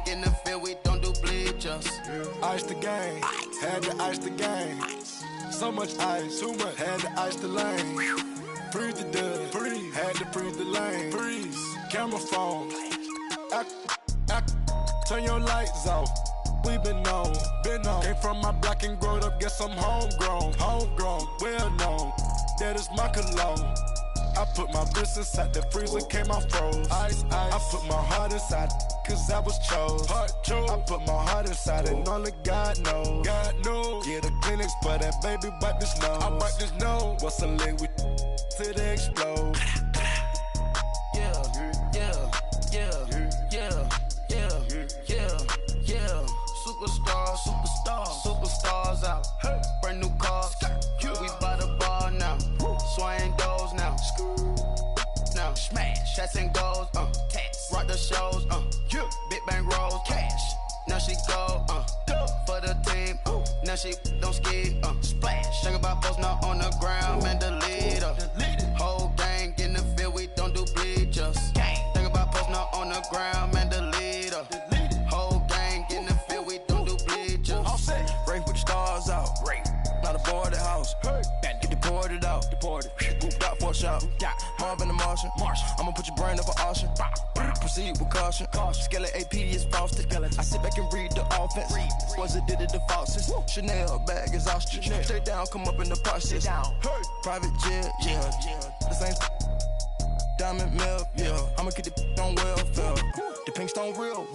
in the field, we don't do bleachers. Ice the game, had to ice the game. So much ice, too much, had to ice the lane. Freeze the dust, freeze, had to freeze the lane. Freeze, camera phone, turn your lights off. We been on. Came from my block and growed up, guess I'm homegrown, well known. That is my cologne. I put my wrist inside the freezer, came out froze. Ice. I put my heart inside, cause I was chose. I put my heart inside, and only God knows. Yeah, the clinics, but that baby wipe this nose. I wipe this nose. What's a liquid till they explode? Superstars out. Brand new cars. We by the bar now. Swaying doors now. Now smash, shots and goals. Tax. Rock the shows. Big bang rolls. Cash. Now she go. For the team. Now she don't ski. Splash. Think about post now on the ground. Man, the leader. Whole gang in the field. We don't do bleachers. Think about post now on the ground. Man, the leader. Whole gang in the field. We don't do bleachers. Rain put the stars out. Not a boarded house. Get deported out. Booped out for a shot. Marvin the Martian. I'ma put your brain up for auction. Proceed with caution. Skeleton AP is frosted. I sit back and read the offense. Was it did it the faucets? Chanel bag is ostrich. Stay down, come up in the process. Private jet, yeah. The same diamond milk, yeah. I'ma keep the on welfare. The pink stone real.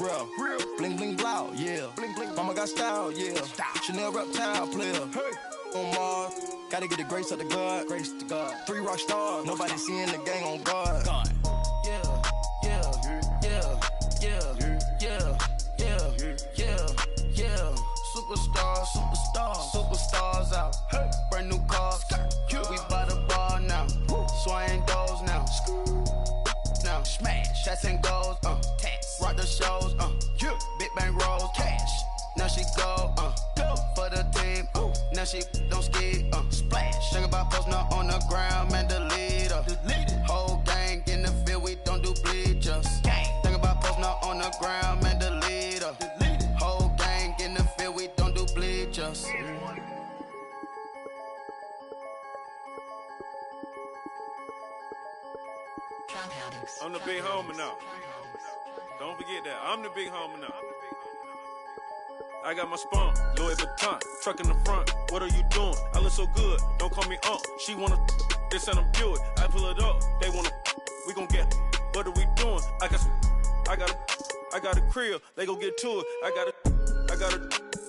Bling bling blow, yeah. Mama got style, yeah. Chanel reptile player. On Mars, gotta get the grace of the God. 3 rock stars, nobody seeing the gang on guard. Superstars out. Brand new cars. We by the bar now. Swaying doors now. Now smash, shots and goals. Tax. Rock the shows. Big bang rolls. Cash. Now she go. For the team. Now she don't ski. Splash. Think about post now on the ground. Man, the leader. Whole gang in the field. We don't do bleachers. Think about post now on the ground. Man, the leader. Whole gang in the field. We don't do bleachers. I'm the big homie now. Don't forget that. I'm the big homie now. I got my spunk, Louis Vuitton, truck in the front. What are you doing? I look so good. Don't call me up. She wanna this and I'm Buick. I pull it up. They wanna we gon' get. What are we doing? I got a crib. They gon' get to it. I got a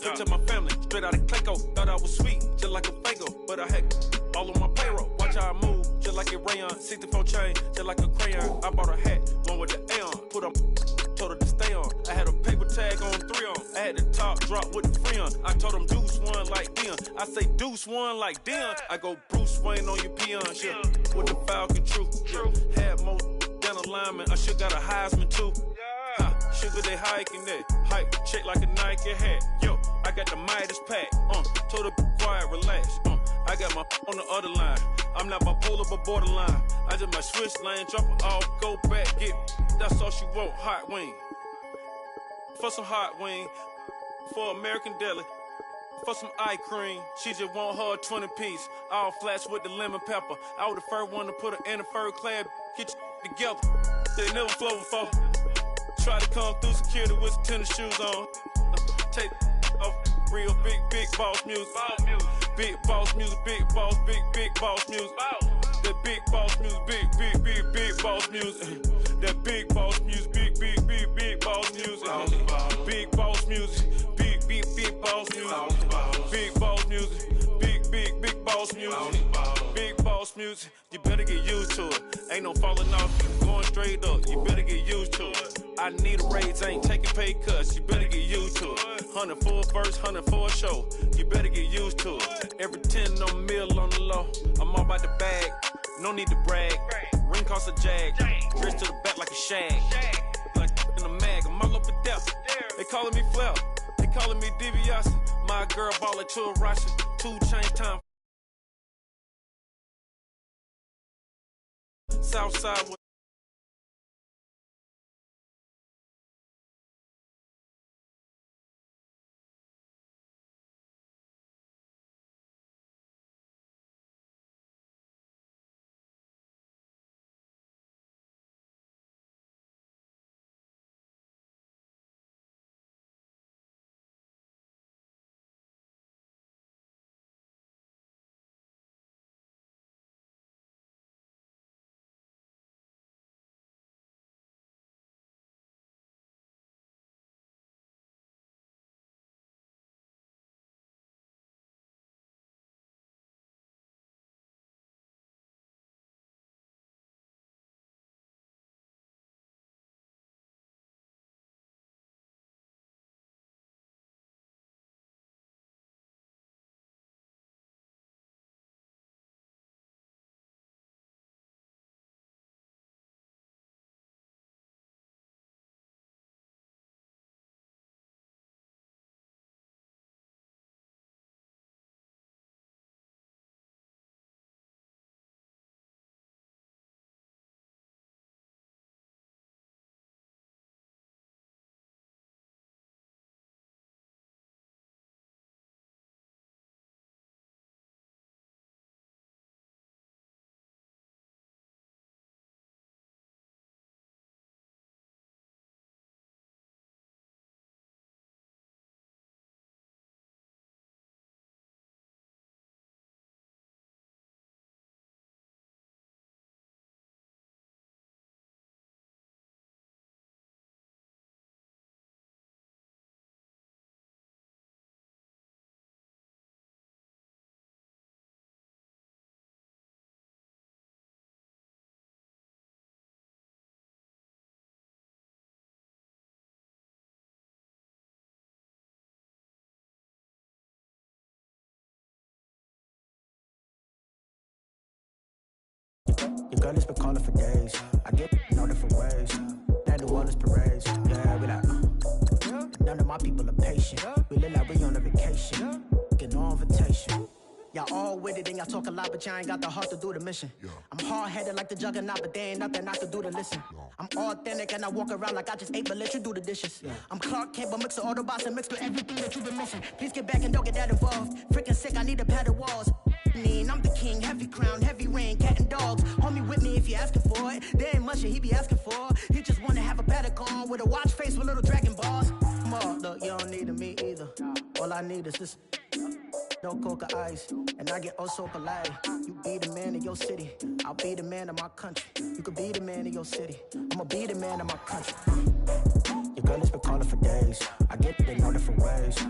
picture my family straight out of Clayco. Thought I was sweet, just like a Fago, but I had all on my payroll. Watch how I move, just like a rayon. 64 chain, just like a crayon. I bought a hat, one with the A on. Put on, told her to stay on. I had a paper tag on 3 on. I had the top drop with the free on. I told him Deuce one like Dion. I say Deuce one like Dion. I go Bruce Wayne on your peon, yeah. With the Falcon True. Had more than a lineman. I should got a Heisman too. Sugar, they hiking that. Hike, shake like a Nike hat. Yo, I got the Midas pack. Told her be quiet, relax. I got my on the other line. I'm not bipolar, but borderline. I just might switch lane, drop it off, go back, get. That's all she want, hot wing. For some hot wing, for American deli. For some eye cream, she just want her 20-piece. All flats with the lemon pepper. I was the first one to put her in the fur clad. Get your together. They never flow before. Try to come through security with some tennis shoes on. Take off real big boss music. Big boss music, big boss music. That big boss music, big boss music. That big boss music, big boss music. Big boss music, big boss music. Big boss music, big boss music. Big boss music, you better get used to it. Ain't no falling off, going straight up. You better get used to it. I need a raise, ain't taking pay cuts. You better get used to it. 100 for a verse, 100 for a show. You better get used to it. Every 10 on a meal on the low. I'm all about the bag, no need to brag. Ring cost a jag, dressed to the back like a shag. Like in a mag, I'm all up and down. They calling me Flair, they calling me DiBiase. My girl ballin' to a Russian, 2 chain time. Southside. Your girl has been calling for days. I get in all different ways. That New Orleans parades. Yeah, we like, none of my people are patient. We look like we on a vacation. Get no invitation. Y'all all with it and y'all talk a lot, but y'all ain't got the heart to do the mission. I'm hard-headed like the juggernaut, but there ain't nothing I can do to listen. I'm authentic and I walk around like I just ate, but let you do the dishes. I'm Clark Kent, but mix the Autobots and mix with everything that you've been missing. Please get back and don't get that involved. Freaking sick, I need a padded walls. I'm the king, heavy crown, heavy rain, cat and dogs. Homie with me if you're asking for it. There ain't much that he be asking for. He just wanna have a paddock on with a watch face with little dragon balls. Look, you don't need me either. All I need is this. No coca ice, and I get oh so polite. You be the man of your city, I'll be the man of my country. You could be the man of your city, I'ma be the man of my country. Your girl has been calling for days. I get it in all different ways.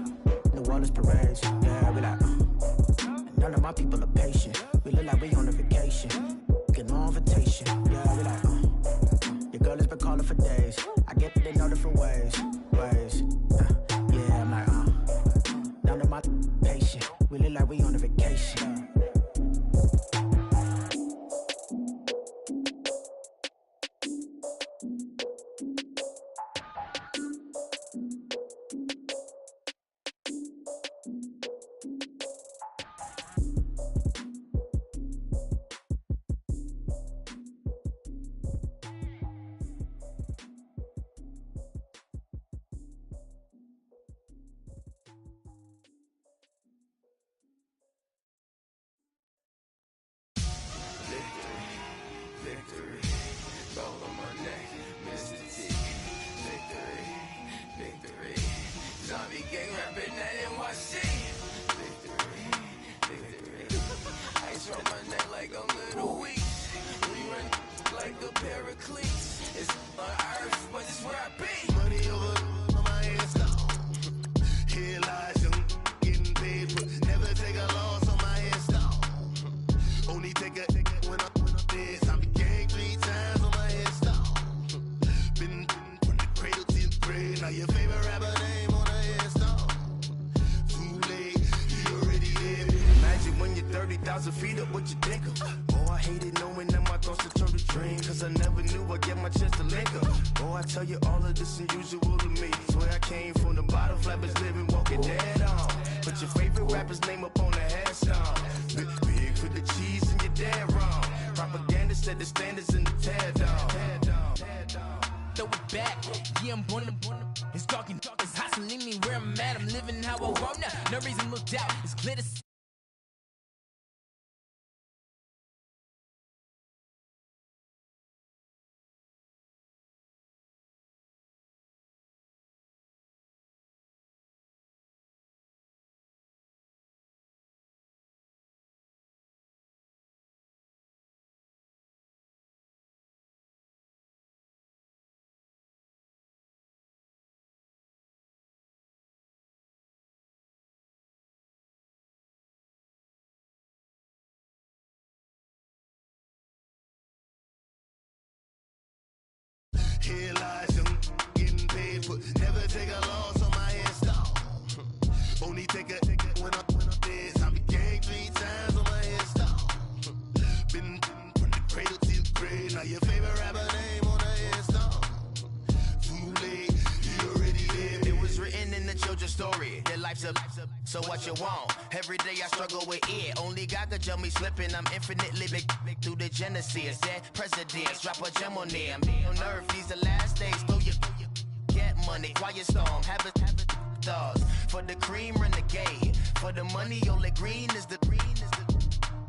New Orleans parades, yeah, we like. None of my people are patient. We look like we on a vacation. Get no invitation, yeah, we like. Your girl has been calling for days. I get it in all different ways. Yeah, I'm like, none of my patient. We look like we on a vacation. Here lies young, getting paid for, never take a loss on my install. Only take a when I'm dead. I be gang 3 times on my install. Been from the cradle to the grave. Now your favorite rapper name on the install. Too late, you already dead. It was written in the children's story. Their life's a so what you want? Every day I struggle with it. Only God could jump me slipping. I'm infinitely big through the genesis. That presidents drop a gem on them. On earth, these the last days. Throw your get money. Quiet storm. Have it thoughts. For the cream, renegade. For the money, only green is the.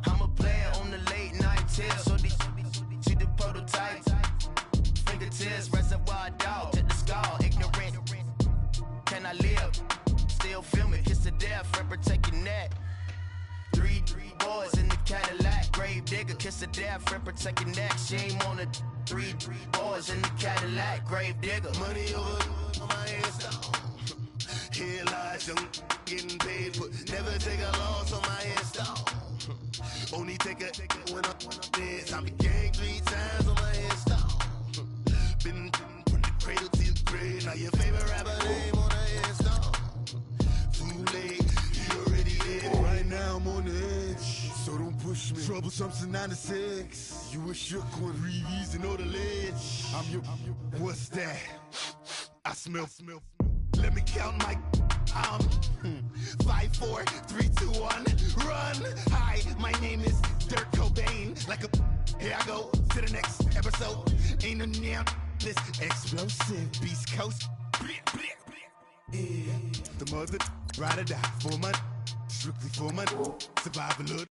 I'm a player on the late night till. So these see the prototypes. Fingertips, reservoir dog to the skull. Ignorant. Can I live? Still film it, kiss to death, and protect your neck. Three boys in the Cadillac, grave digger, kiss to death, and protect your neck. Shame on the three boys in the Cadillac, grave digger. Money over on my install. Here lies young, getting paid for, never take a loss on my install. Only take a when I'm dead. I be gang 3 times on my install. Been from the cradle to the grave. Now your favorite rapper name on the install. Too late, you already dead. Right now I'm on the edge, so don't push me. Trouble Double something 96. You were shook with Reeves and all the ledge. I'm your. What's that? I smell. Let me count my. 5, 4, 3, 2, 1. Run. Hi, my name is Dirk Cobain. Like a. Here I go to the next episode. Ain't no damn this explosive Beast Coast. Yeah. The mother ride or die for my. Strictly for my survival.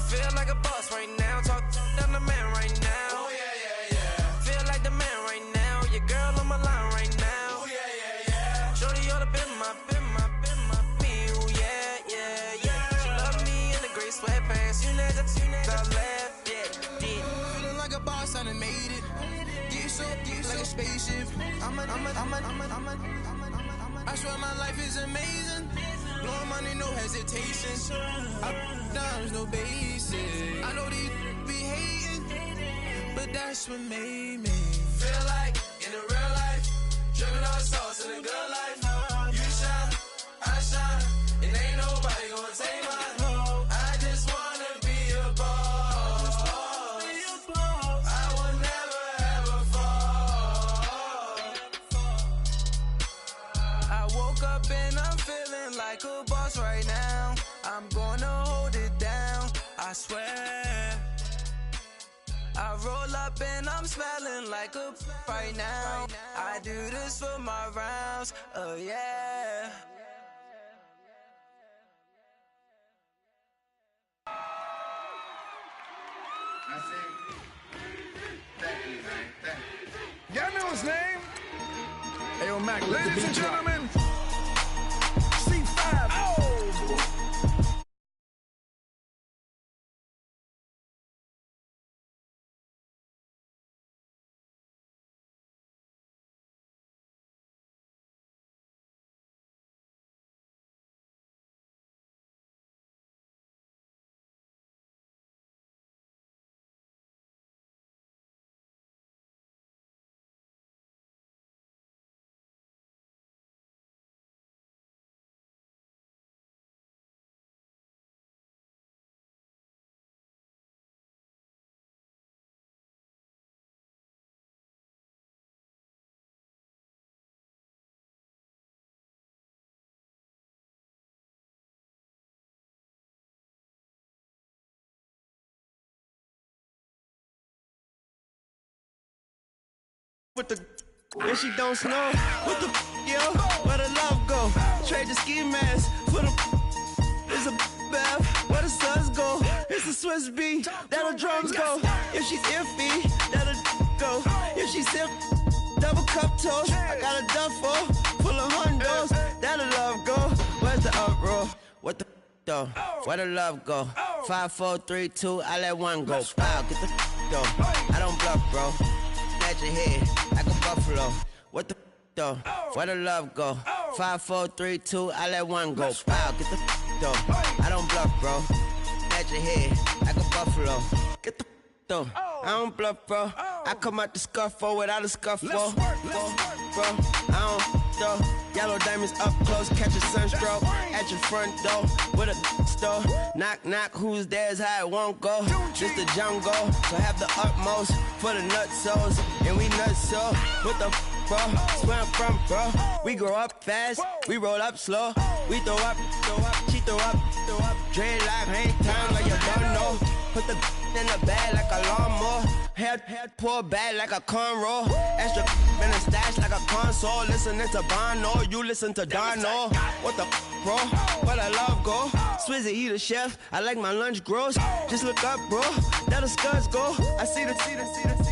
Feel like a boss right now, talk down the man right now. Oh yeah. Feel like the man right now, your girl on my line right now. Oh yeah. Shorty oughta been my, me, ooh yeah. She love me in the gray sweatpants, you never left, yeah. Feeling like a boss, I done made it. Get so like a spaceship. I swear my life is amazing. Blowing money, no hesitation. Up, downs, no basic. I know these be hating, but that's what made me feel like in the real life, dripping on sauce in the good life. You shine, I shine, and ain't nobody gonna take my home. I just wanna be a boss. I will never ever fall. I woke up and I'm feeling like a boss right now. I'm gonna hold it down, I swear. I roll up and I'm smelling like a right now. I do this for my rounds, oh yeah. Y'all know his name? Ayo, Mac, Ladies and gentlemen, with the and she don't snow. What the yo? Where the love go? Trade the ski mask for the it's a bath. Where the suns go? It's a Swiss beat. That'll drums go. If she's iffy, that'll go. If she's simp, double cup toast. I got a duffel full of hundos. That'll love go. Where's the uproar? What the though? Where the love go? 5, 4, 3, 2. I let one go. Wow, get the though. I don't bluff, bro. At your head like a buffalo. What the though? Where the love go? 5, 4, 3, 2. I let one go. Wow, get the though. I don't bluff, bro. At your head like a buffalo. Get the though. I don't bluff, bro. I come out the scuffle without a scuffle. Bro, I don't though. Yellow diamonds up close, catch a sunstroke at your front door with a store. Knock, knock, who's there's how it won't go. Just the jungle, so have the utmost for the nutsos. And we nutso, what the bro? Where I'm from, bro. We grow up fast, we roll up slow. We throw up, she throw up. Dreadlock, hang time like you don't know. Put the in the bag like a lawnmower. Head pull back like a cornrow. Extra in a stash like a console. Listening to Bono, you listen to Dono. What the bro? Where I love go? Swizzy, he the chef. I like my lunch gross. Just look up, bro. That'll scuds go. I see the.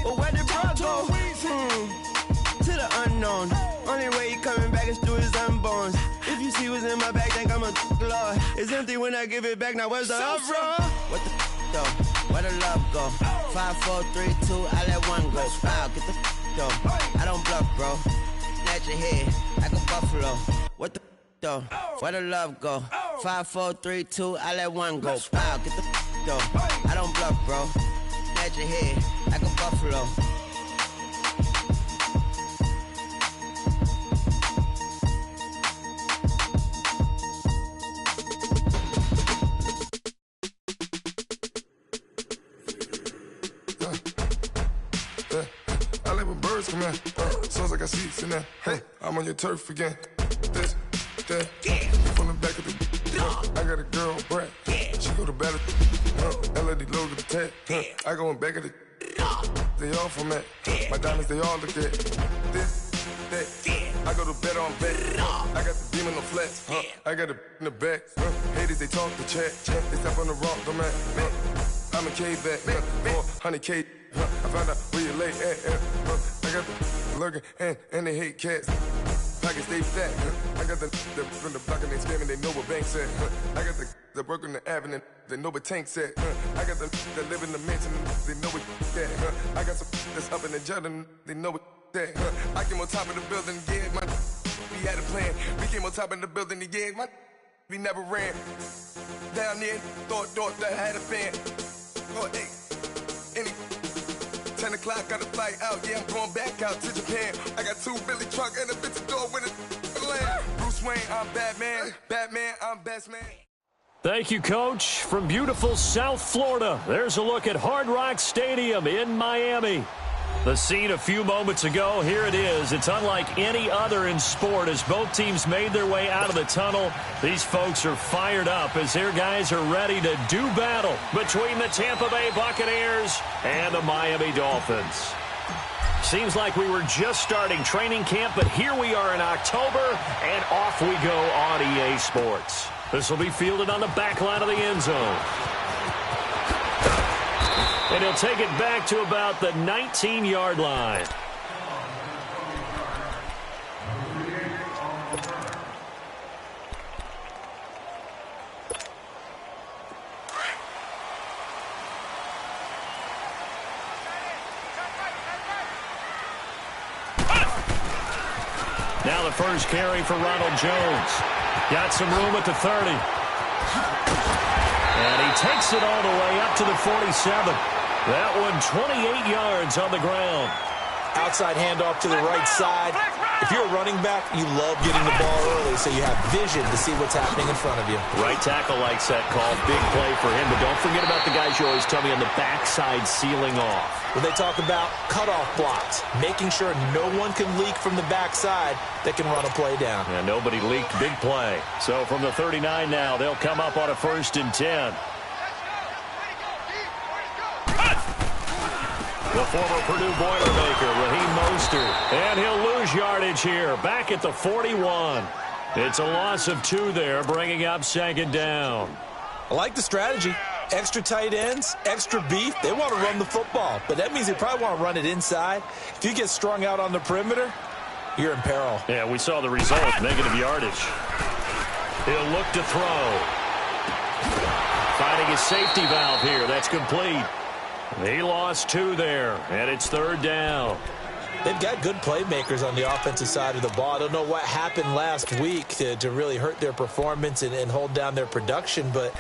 But where did bro go? To the unknown. Only way he coming back is through his unborns. If you see what's in my bag, think I'm a lord. It's empty when I give it back. Now where's the uproar? What the though? Where the love go? 5, 4, 3, 2. I let one go. Wow, get the though. I don't bluff, bro. At your head like a buffalo. What the though? Where the love go? 5, 4, 3, 2. I let one go. Wow, get the though. I don't bluff, bro. At your head like a buffalo. Come in, sounds like I see seats in there. Hey, I'm on your turf again. This, that, from the back of the. I got a girl, Brad. She go to battle. LED logo the tag. I go in back of the. They all from that. My diamonds, they all look at. This, that. I go to bed on bed. I got the beam on the flats. I got it in the back. Haters, they talk the chat. They step on the rock, don't man. I'm a K-back. 400K. I found out where you lay at. I got the lurking and they hate cats. Pockets stay fat. I got the from the block and they screaming, they know what banks at. I got the work on the avenue, they know what tanks at. I got the that live in the mansion, they know what that. I got some that's up in the Jordan, they know what that. I came on top of the building, yeah, my we had a plan. We came on top of the building, yeah, my we never ran. Down there, thought that had a fan. Oh, hey, any 10 o'clock, got a flight out, yeah, I'm going back out to Japan. I got 2 Billy truck and a bitch door with a land. Bruce Wayne, I'm Batman. Batman, I'm best man. Thank you, Coach. From beautiful South Florida, there's a look at Hard Rock Stadium in Miami. The scene a few moments ago, here it is. It's unlike any other in sport as both teams made their way out of the tunnel. These folks are fired up as their guys are ready to do battle between the Tampa Bay Buccaneers and the Miami Dolphins. Seems like we were just starting training camp, but here we are in October, and off we go on EA Sports. This will be fielded on the back line of the end zone. And he'll take it back to about the 19-yard line. Now the first carry for Ronald Jones. Got some room at the 30. And he takes it all the way up to the 47. That one 28 yards on the ground. Outside handoff to the right side. If you're a running back, you love getting the ball early so you have vision to see what's happening in front of you. Right tackle likes that call. Big play for him. But don't forget about the guys you always tell me on the backside sealing off. When they talk about cutoff blocks, making sure no one can leak from the backside that can run a play down. And nobody leaked. Big play. So from the 39 now, they'll come up on a 1st and 10. The former Purdue Boilermaker, Raheem Mostert. And he'll lose yardage here, back at the 41. It's a loss of 2 there, bringing up second down. I like the strategy. Extra tight ends, extra beef. They want to run the football, but that means they probably want to run it inside. If you get strung out on the perimeter, you're in peril. Yeah, we saw the result, negative yardage. He'll look to throw. Finding his safety valve here. That's complete. He lost 2 there, and it's third down. They've got good playmakers on the offensive side of the ball. I don't know what happened last week to really hurt their performance and hold down their production, but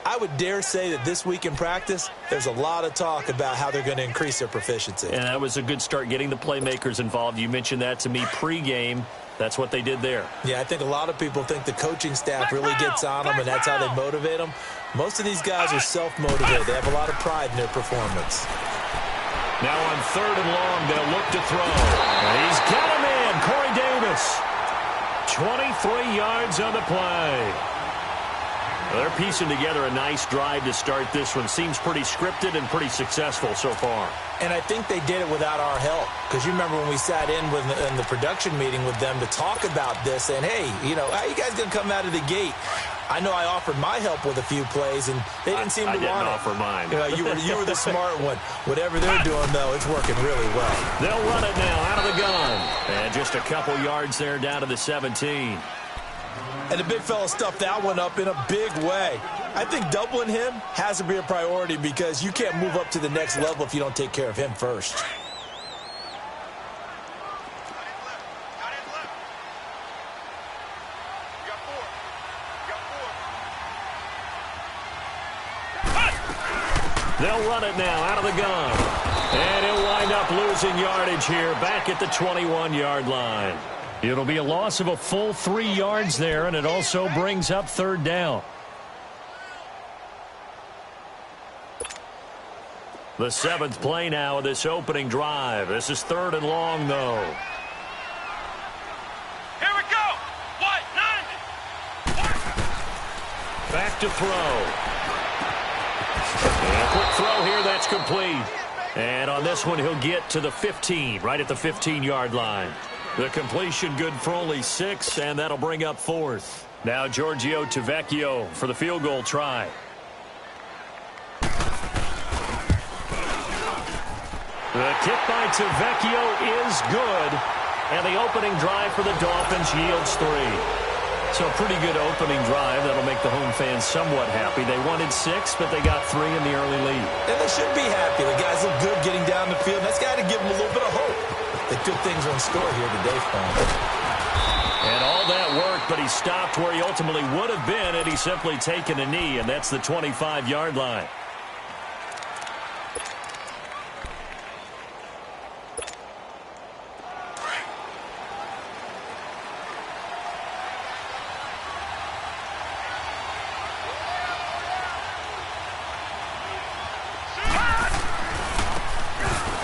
I would dare say that this week in practice, there's a lot of talk about how they're going to increase their proficiency. And that was a good start, getting the playmakers involved. You mentioned that to me pregame. That's what they did there. Yeah, I think a lot of people think the coaching staff really gets on them, and that's how they motivate them. Most of these guys are self-motivated. They have a lot of pride in their performance. Now on third and long, they'll look to throw. And he's got him in, Corey Davis. 23 yards on the play. They're piecing together a nice drive to start this one. Seems pretty scripted and pretty successful so far. And I think they did it without our help. Because you remember when we sat in the production meeting with them to talk about this, and hey, you know, how you guys going to come out of the gate? I know I offered my help with a few plays, and they didn't seem to want it. I didn't offer mine. You know, you were the smart one. Whatever they're doing, though, it's working really well. They'll run it now out of the gun. And just a couple yards there down to the 17. And the big fella stuffed that one up in a big way. I think doubling him has to be a priority because you can't move up to the next level if you don't take care of him first. They'll run it now out of the gun. And he'll wind up losing yardage here back at the 21-yard line. It'll be a loss of a full 3 yards there, and it also brings up third down. The 7th play now of this opening drive. This is third and long, though. Here we go. What? 90. Back to throw. And a quick throw here. That's complete. And on this one, he'll get to the 15, right at the 15-yard line. The completion good for only 6, and that'll bring up fourth. Now Giorgio Tavecchio for the field goal try. The kick by Tavecchio is good, and the opening drive for the Dolphins yields 3. So a pretty good opening drive. That'll make the home fans somewhat happy. They wanted 6, but they got 3 in the early lead. And they should be happy. The guys look good getting down the field. That's got to give them a little bit of hope. The good things are in store here today for him. And all that worked, but he stopped where he ultimately would have been had he simply taken a knee, and that's the 25-yard line.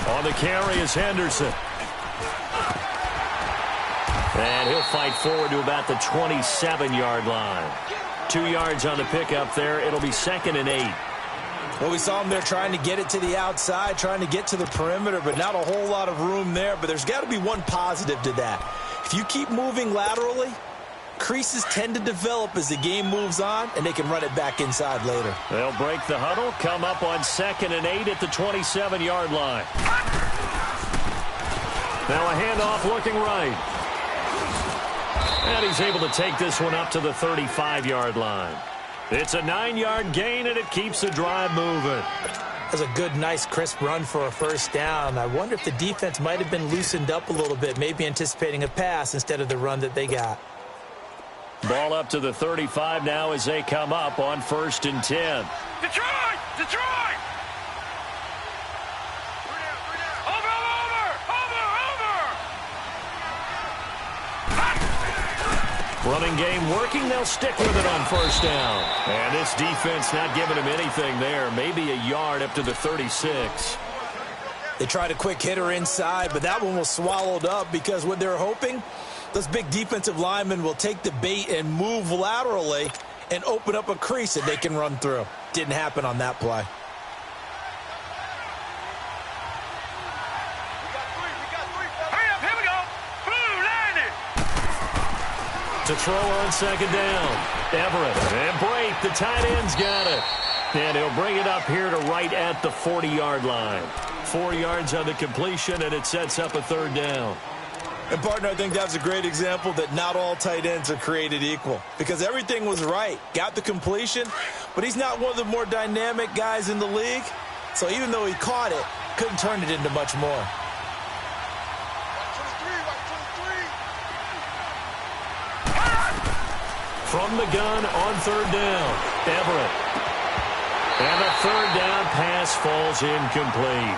On the carry is Henderson. And he'll fight forward to about the 27-yard line. 2 yards on the pickup there. It'll be 2nd and 8. Well, we saw him there trying to get it to the outside, trying to get to the perimeter, but not a whole lot of room there. But there's got to be one positive to that. If you keep moving laterally, creases tend to develop as the game moves on, and they can run it back inside later. They'll break the huddle, come up on 2nd and 8 at the 27-yard line. Now a handoff looking right. And he's able to take this one up to the 35-yard line. It's a 9-yard gain, and it keeps the drive moving. That's a good, nice, crisp run for a first down. I wonder if the defense might have been loosened up a little bit, maybe anticipating a pass instead of the run that they got. Ball up to the 35 now as they come up on 1st and 10. Detroit! Detroit! Running game working. They'll stick with it on 1st down. And this defense not giving him anything there. Maybe a yard up to the 36. They tried a quick hitter inside, but that one was swallowed up because what they're hoping, those big defensive linemen will take the bait and move laterally and open up a crease that they can run through. Didn't happen on that play. To throw on second down. Everett and Brate, the tight end's got it. And he'll bring it up here to right at the 40-yard line. 4 yards on the completion, and it sets up a third down. And, partner, I think that's a great example that not all tight ends are created equal because everything was right. Got the completion, but he's not one of the more dynamic guys in the league. So even though he caught it, couldn't turn it into much more. From the gun on third down, Everett. And the third down pass falls incomplete.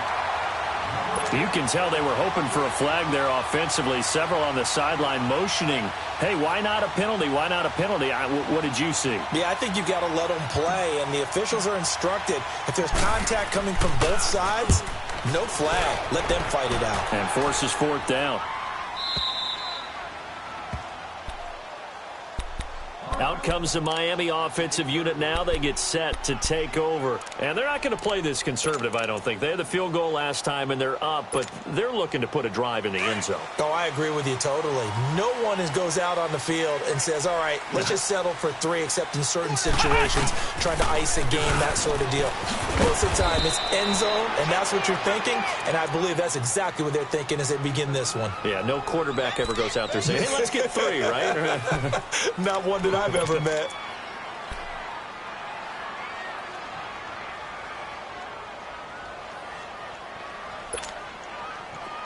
You can tell they were hoping for a flag there offensively. Several on the sideline motioning, hey, why not a penalty? Why not a penalty? What did you see? Yeah, I think you've got to let them play, and the officials are instructed. If there's contact coming from both sides, no flag. Let them fight it out. And forces fourth down. Out comes the Miami offensive unit now. They get set to take over. And they're not going to play this conservative, I don't think. They had the field goal last time, and they're up, but they're looking to put a drive in the end zone. Oh, I agree with you totally. No one goes out on the field and says, all right, let's just settle for 3, except in certain situations, trying to ice a game, that sort of deal. Most of the time, it's end zone, and that's what you're thinking, and I believe that's exactly what they're thinking as they begin this one. Yeah, no quarterback ever goes out there saying, hey, let's get 3, right? Not one that I've ever met.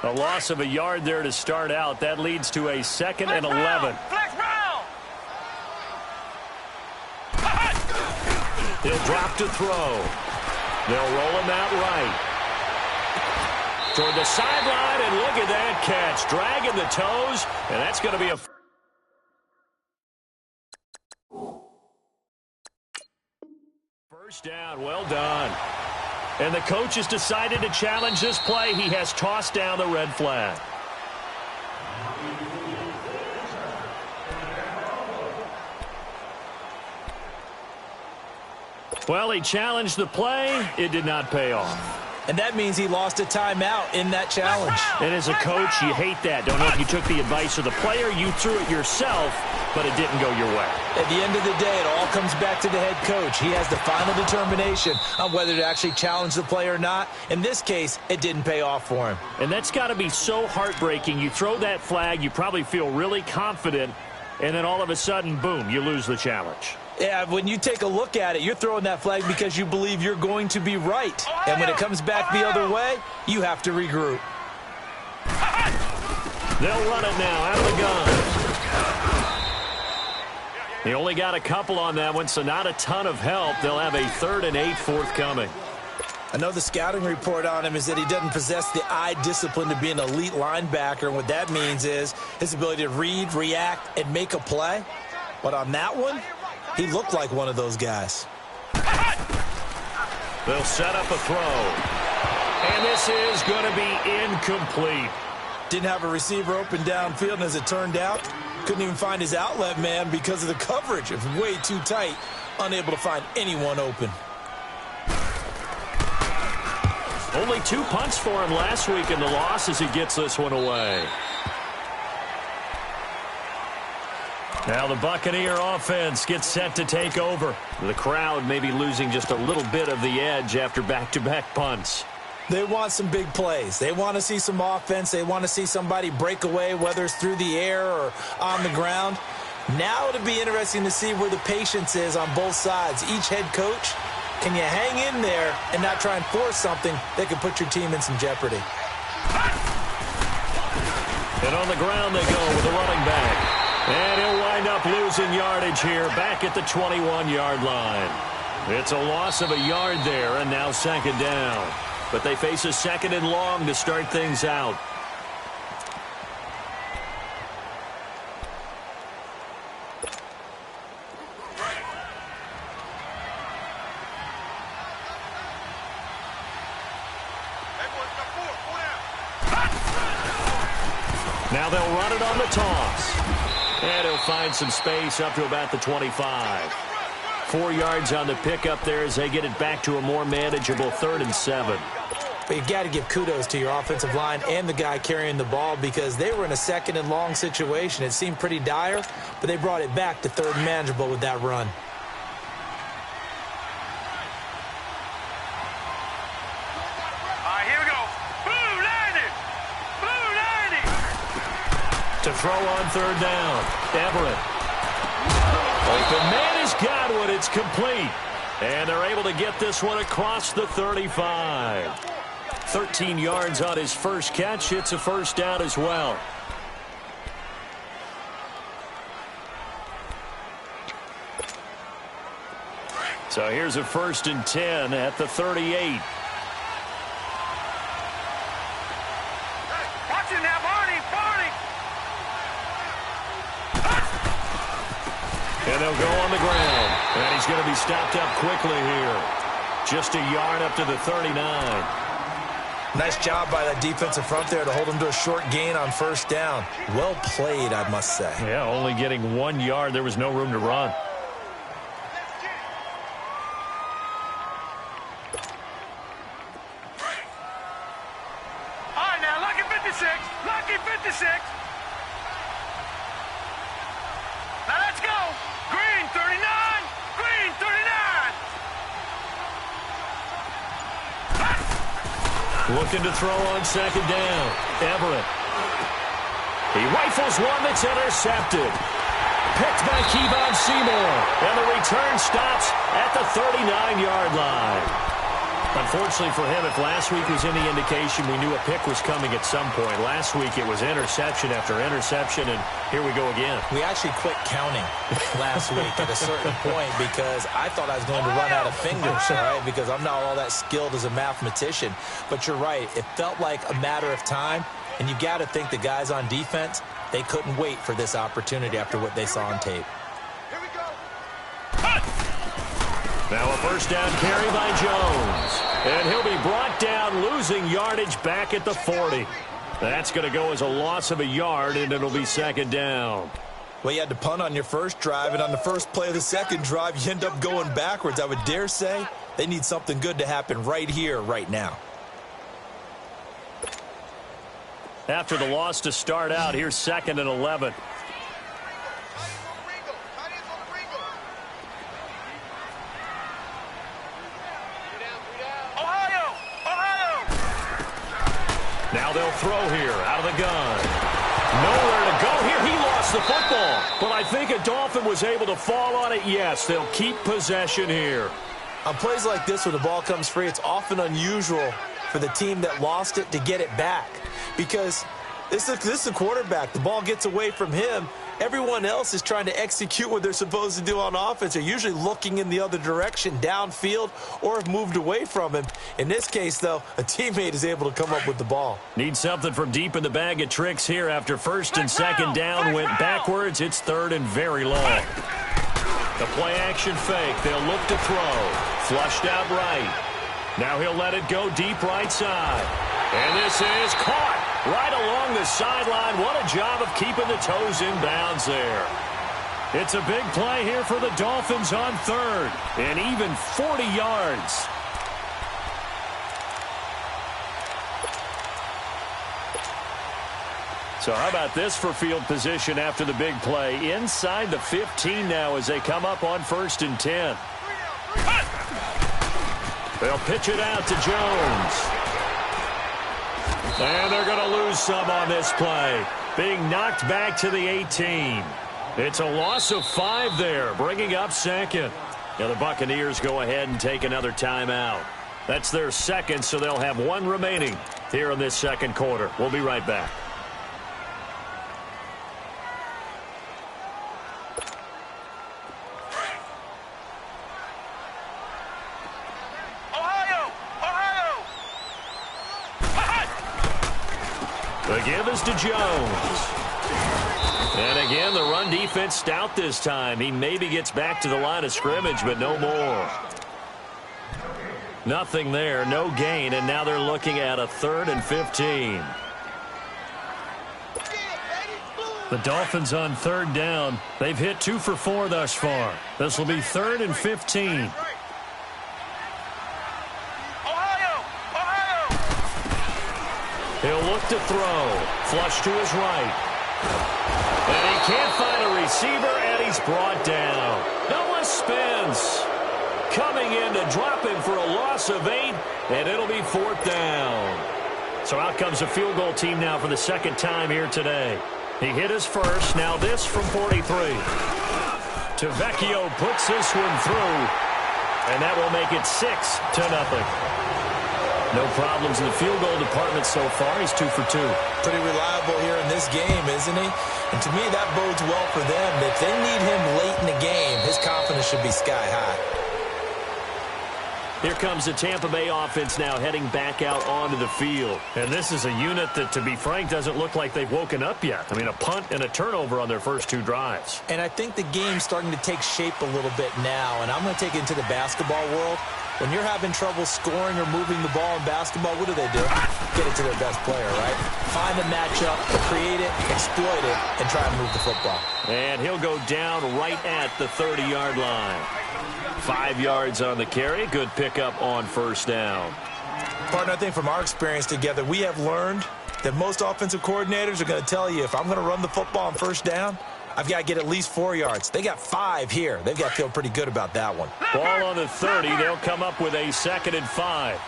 A loss of a yard there to start out. That leads to a 2nd and 11. He'll drop to throw. They'll roll him out right. Toward the sideline, and look at that catch. Dragging the toes, and that's going to be a... First down, well done. And the coach has decided to challenge this play. He has tossed down the red flag. Well, he challenged the play. It did not pay off. And that means he lost a timeout in that challenge. And as a coach, you hate that. Don't know if you took the advice of the player, you threw it yourself, but it didn't go your way. At the end of the day, it all comes back to the head coach. He has the final determination on whether to actually challenge the play or not. In this case, it didn't pay off for him. And that's got to be so heartbreaking. You throw that flag, you probably feel really confident, and then all of a sudden, boom, you lose the challenge. Yeah, when you take a look at it, you're throwing that flag because you believe you're going to be right. And when it comes back the other way, you have to regroup. They'll run it now out of the gun. He only got a couple on that one, so not a ton of help. They'll have a 3rd and 8 forthcoming. I know the scouting report on him is that he doesn't possess the eye discipline to be an elite linebacker. And what that means is his ability to read, react, and make a play. But on that one, he looked like one of those guys. They'll set up a throw. And this is going to be incomplete. Didn't have a receiver open downfield, and as it turned out, couldn't even find his outlet man because of the coverage. It was way too tight, unable to find anyone open. Only 2 punts for him last week in the loss as he gets this one away. Now the Buccaneer offense gets set to take over. The crowd may be losing just a little bit of the edge after back-to-back punts. They want some big plays. They want to see some offense. They want to see somebody break away, whether it's through the air or on the ground. Now it'll be interesting to see where the patience is on both sides. Each head coach, can you hang in there and not try and force something that could put your team in some jeopardy? And on the ground they go with the running back. And he'll wind up losing yardage here back at the 21-yard line. It's a loss of a yard there, and now 2nd down. But they face a 2nd and long to start things out. Now they'll run it on the toss. And he'll find some space up to about the 25. 4 yards on the pickup there as they get it back to a more manageable 3rd and 7. But you got to give kudos to your offensive line and the guy carrying the ball because they were in a second and long situation. It seemed pretty dire, but they brought it back to third and manageable with that run. All right, here we go. Blue 90! Blue 90! To throw on third down, Everett. Open man has got one. It's complete. And they're able to get this one across the 35. 13 yards on his first catch. It's a first down as well. So here's a 1st and 10 at the 38. Watch it now, Barney! Barney! And they'll go on the ground. And he's going to be stopped up quickly here. Just a yard up to the 39. Nice job by that defensive front there to hold him to a short gain on first down. Well played, I must say. Yeah, only getting 1 yard. There was no room to run. All right, now, lucky 56. Lucky 56. Now, let's go. Green, 39. Green, 39. Looking to throw on second down. Everett. He rifles one that's intercepted. Picked by Kevon Seymour. And the return stops at the 39-yard line. Unfortunately for him, if last week was any indication, we knew a pick was coming at some point. Last week it was interception after interception, and here we go again. We actually quit counting last week at a certain point because I thought I was going to run out of fingers, all right, because I'm not all that skilled as a mathematician. But you're right. It felt like a matter of time, and you got to think the guys on defense, they couldn't wait for this opportunity after what they saw on tape. Now a first down carry by Jones. And he'll be brought down, losing yardage back at the 40. That's going to go as a loss of a yard, and it'll be second down. Well, you had to punt on your first drive, and on the first play of the second drive, you end up going backwards. I would dare say they need something good to happen right here, right now. After the loss to start out, here's 2nd and 11. Now they'll throw here out of the gun. Nowhere to go here. He lost the football. But I think a Dolphin was able to fall on it. Yes, they'll keep possession here. On plays like this, when the ball comes free, it's often unusual for the team that lost it to get it back. Because this is a quarterback. The ball gets away from him. Everyone else is trying to execute what they're supposed to do on offense. They're usually looking in the other direction, downfield, or have moved away from him. In this case, though, a teammate is able to come up with the ball. Need something from deep in the bag of tricks here after 1st and 2nd down. Went backwards. It's 3rd and very long. The play-action fake. They'll look to throw. Flushed out right. Now he'll let it go deep right side. And this is caught right along the sideline. What a job of keeping the toes in bounds there. It's a big play here for the Dolphins on 3rd. And even 40 yards. So how about this for field position after the big play? Inside the 15 now as they come up on 1st and 10. They'll pitch it out to Jones. And they're going to lose some on this play. Being knocked back to the 18. It's a loss of 5 there, bringing up 2nd. Now the Buccaneers go ahead and take another timeout. That's their 2nd, so they'll have 1 remaining here in this 2nd quarter. We'll be right back. The give is to Jones. And again, the run defense stout this time. He maybe gets back to the line of scrimmage, but no more. Nothing there, no gain, and now they're looking at a 3rd and 15. The Dolphins on 3rd down. They've hit 2 for 4 thus far. This will be 3rd and 15. He'll look to throw. Flush to his right. And he can't find a receiver, and he's brought down. Noah Spence coming in to drop him for a loss of 8, and it'll be 4th down. So out comes a field goal team now for the second time here today. He hit his first. Now this from 43. Tavecchio puts this one through, and that will make it 6-0. No problems in the field goal department so far. He's 2 for 2. Pretty reliable here in this game, isn't he? And to me, that bodes well for them. If they need him late in the game, his confidence should be sky high. Here comes the Tampa Bay offense now heading back out onto the field. And this is a unit that, to be frank, doesn't look like they've woken up yet. I mean, a punt and a turnover on their first 2 drives. And I think the game's starting to take shape a little bit now. And I'm going to take it into the basketball world. When you're having trouble scoring or moving the ball in basketball, what do? Get it to their best player, right? Find the matchup, create it, exploit it, and try and move the football. And he'll go down right at the 30-yard line. 5 yards on the carry. Good pickup on first down. Partner, I think from our experience together, we have learned that most offensive coordinators are going to tell you, if I'm going to run the football on first down, I've got to get at least 4 yards. They got 5 here. They've got to feel pretty good about that one. Ball on the 30. They'll come up with a 2nd and 5.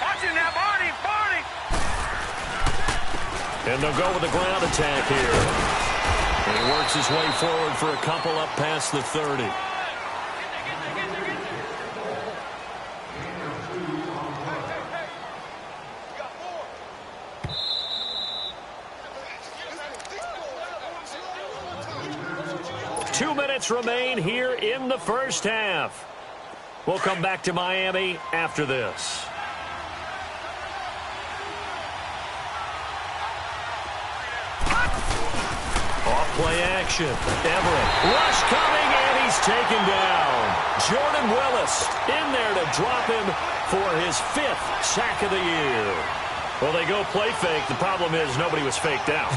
Watch it now, Barney. And they'll go with a ground attack here. And he works his way forward for a couple up past the 30. Two minutes remain here in the first half. We'll come back to Miami after this. Off-play action. Everett. Rush coming, and he's taken down. Jordan Willis in there to drop him for his 5th sack of the year. Well, they go play fake. The problem is nobody was faked out.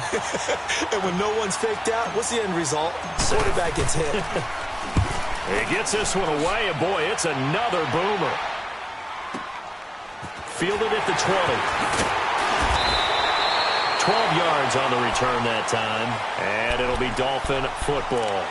And when no one's faked out, what's the end result? Quarterback gets hit. He gets this one away, and boy, it's another boomer. Fielded at the 20. 12 yards on the return that time, and it'll be Dolphin football.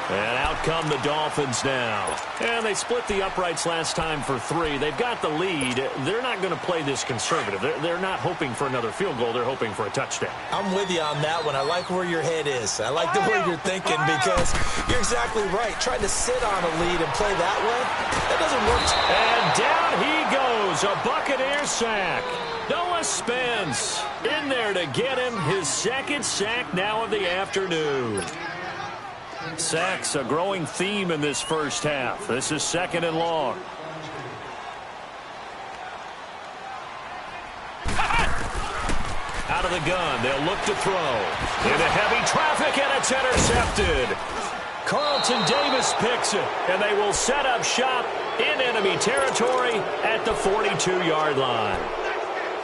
And out come the Dolphins now. And they split the uprights last time for 3. They've got the lead. They're not going to play this conservative. They're not hoping for another field goal. They're hoping for a touchdown. I'm with you on that one. I like where your head is. I like the way you're thinking because you're exactly right. Trying to sit on a lead and play that way, that doesn't work. And down he goes. A Buccaneer sack. Noah Spence in there to get him his 2nd sack now of the afternoon. Sacks, a growing theme in this first half. This is 2nd and long. Out of the gun, they'll look to throw. Into heavy traffic, and it's intercepted. Carlton Davis picks it, and they will set up shop in enemy territory at the 42-yard line.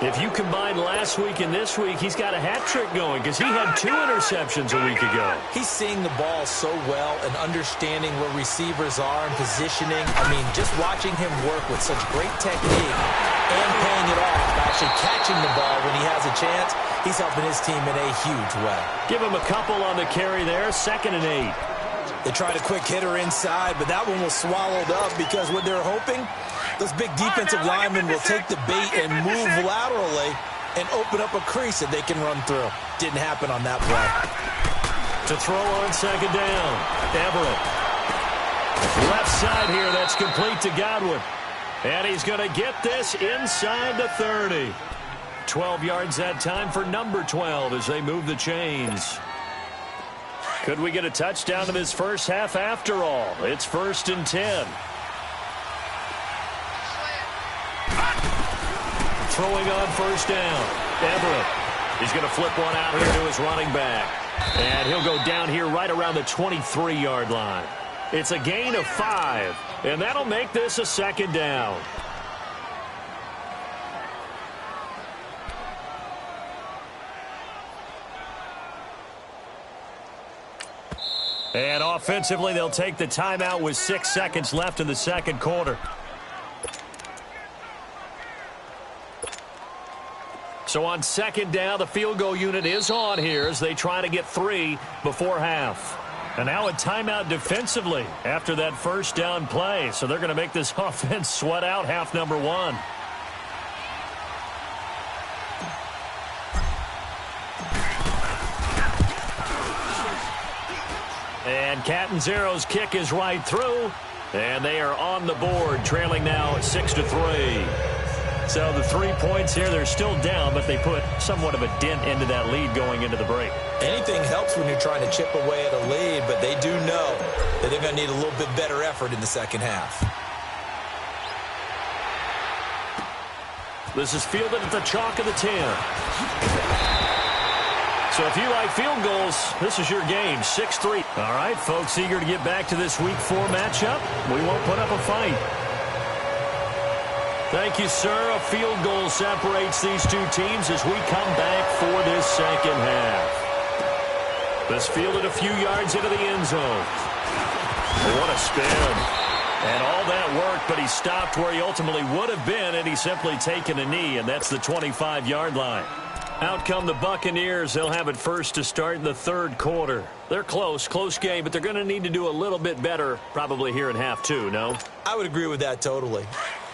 If you combine last week and this week, he's got a hat trick going because he had 2 interceptions a week ago. He's seeing the ball so well and understanding where receivers are and positioning. I mean, just watching him work with such great technique and paying it off, actually catching the ball when he has a chance, he's helping his team in a huge way. Give him a couple on the carry there, 2nd and 8. They tried a quick hitter inside, but that one was swallowed up because what they're hoping, those big defensive linemen will take the bait and move laterally and open up a crease that they can run through. Didn't happen on that play. To throw on 2nd down, Everett. Left side here, that's complete to Godwin. And he's going to get this inside the 30. 12 yards that time for number 12 as they move the chains. Could we get a touchdown in this first half after all? It's 1st and 10. Throwing on 1st down. Everett. He's going to flip one out here to his running back. And he'll go down here right around the 23-yard line. It's a gain of 5, and that'll make this a 2nd down. And offensively, they'll take the timeout with 6 seconds left in the second quarter. So on second down, the field goal unit is on here as they try to get 3 before half. And now a timeout defensively after that first down play. So they're going to make this offense sweat out half number 1. And Catanzaro's kick is right through. And they are on the board, trailing now 6-3. So the 3 points here, they're still down, but they put somewhat of a dent into that lead going into the break. Anything helps when you're trying to chip away at a lead, but they do know that they're going to need a little bit better effort in the second half. This is fielded at the chalk of the 10. So if you like field goals, this is your game, 6-3. All right, folks, eager to get back to this Week 4 matchup. We won't put up a fight. Thank you, sir. A field goal separates these two teams as we come back for this second half. This fielded a few yards into the end zone. What a spin. And all that work, but he stopped where he ultimately would have been, and he's simply taken a knee, and that's the 25-yard line. Out come the Buccaneers. They'll have it first to start in the third quarter. They're close game, but they're going to need to do a little bit better probably here in half 2, no? I would agree with that totally.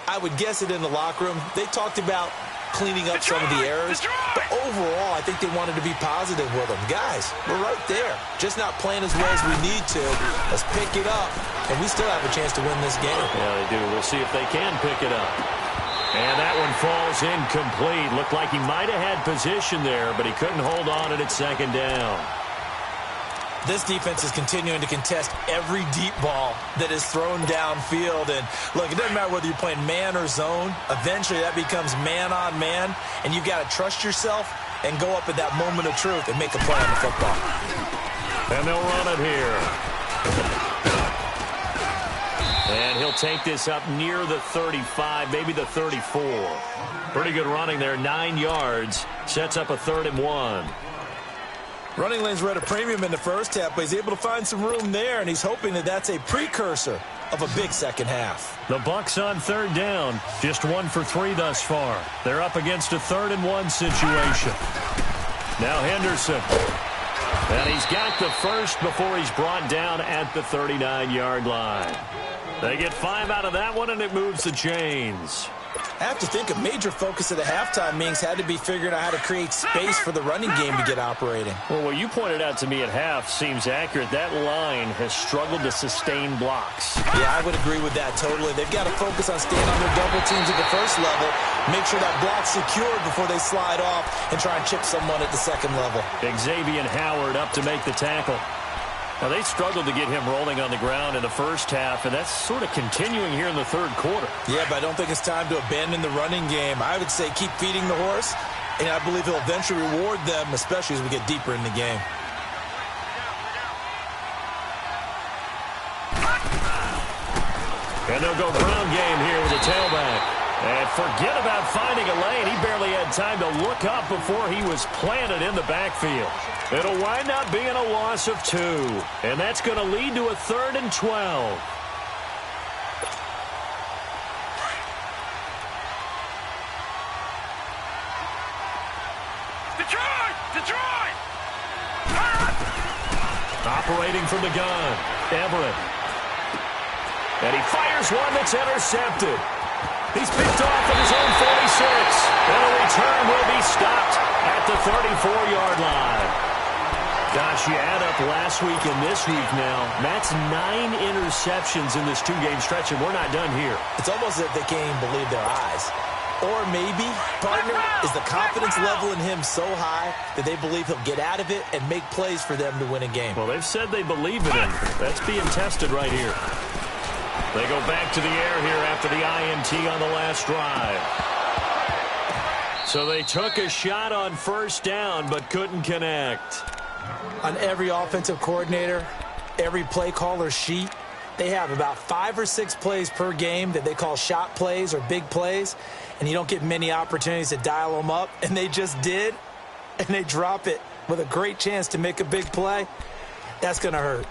I would guess it in the locker room. They talked about cleaning up some of the errors, but overall, I think they wanted to be positive with them. Guys, we're right there. Just not playing as well as we need to. Let's pick it up, and we still have a chance to win this game. Yeah, they do. We'll see if they can pick it up. And that one falls incomplete. Looked like he might have had position there, but he couldn't hold on at second down. This defense is continuing to contest every deep ball that is thrown downfield. And, look, it doesn't matter whether you're playing man or zone. Eventually, that becomes man-on-man, and you've got to trust yourself and go up at that moment of truth and make a play on the football. And they'll run it here. And he'll take this up near the 35, maybe the 34. Pretty good running there, 9 yards. Sets up a 3rd and 1. Running lanes were at a premium in the first half, but he's able to find some room there, and he's hoping that that's a precursor of a big second half. The Bucs on 3rd down, just 1 for 3 thus far. They're up against a 3rd and 1 situation. Now Henderson. And he's got the first before he's brought down at the 39-yard line. They get 5 out of that one, and it moves the chains. I have to think a major focus of the halftime meetings had to be figuring out how to create space for the running game to get operating. Well, what you pointed out to me at half seems accurate. That line has struggled to sustain blocks. Yeah, I would agree with that totally. They've got to focus on staying on their double teams at the first level, make sure that block's secured before they slide off, and try and chip someone at the second level. Xavier Howard up to make the tackle. Now, they struggled to get him rolling on the ground in the first half, and that's sort of continuing here in the third quarter. Yeah, but I don't think it's time to abandon the running game. I would say keep feeding the horse, and I believe he'll eventually reward them, especially as we get deeper in the game. And they'll go ground game here with the tailback. And forget about finding a lane. He barely had time to look up before he was planted in the backfield. It'll wind up being a loss of 2. And that's going to lead to a 3rd and 12. Detroit! Operating from the gun, Everett. And he fires one that's intercepted. He's picked off at his own 46. And a return will be stopped at the 34-yard line. Gosh, you add up last week and this week now. That's 9 interceptions in this 2-game stretch, and we're not done here. It's almost as if they can't even believe their eyes. Or maybe, partner, is the confidence level in him so high that they believe he'll get out of it and make plays for them to win a game. Well, they've said they believe in him. That's being tested right here. They go back to the air here after the INT on the last drive. So they took a shot on first down but couldn't connect. On every offensive coordinator, every play caller sheet, they have about 5 or 6 plays per game that they call shot plays or big plays, and you don't get many opportunities to dial them up, and they just did, and they drop it with a great chance to make a big play. That's going to hurt.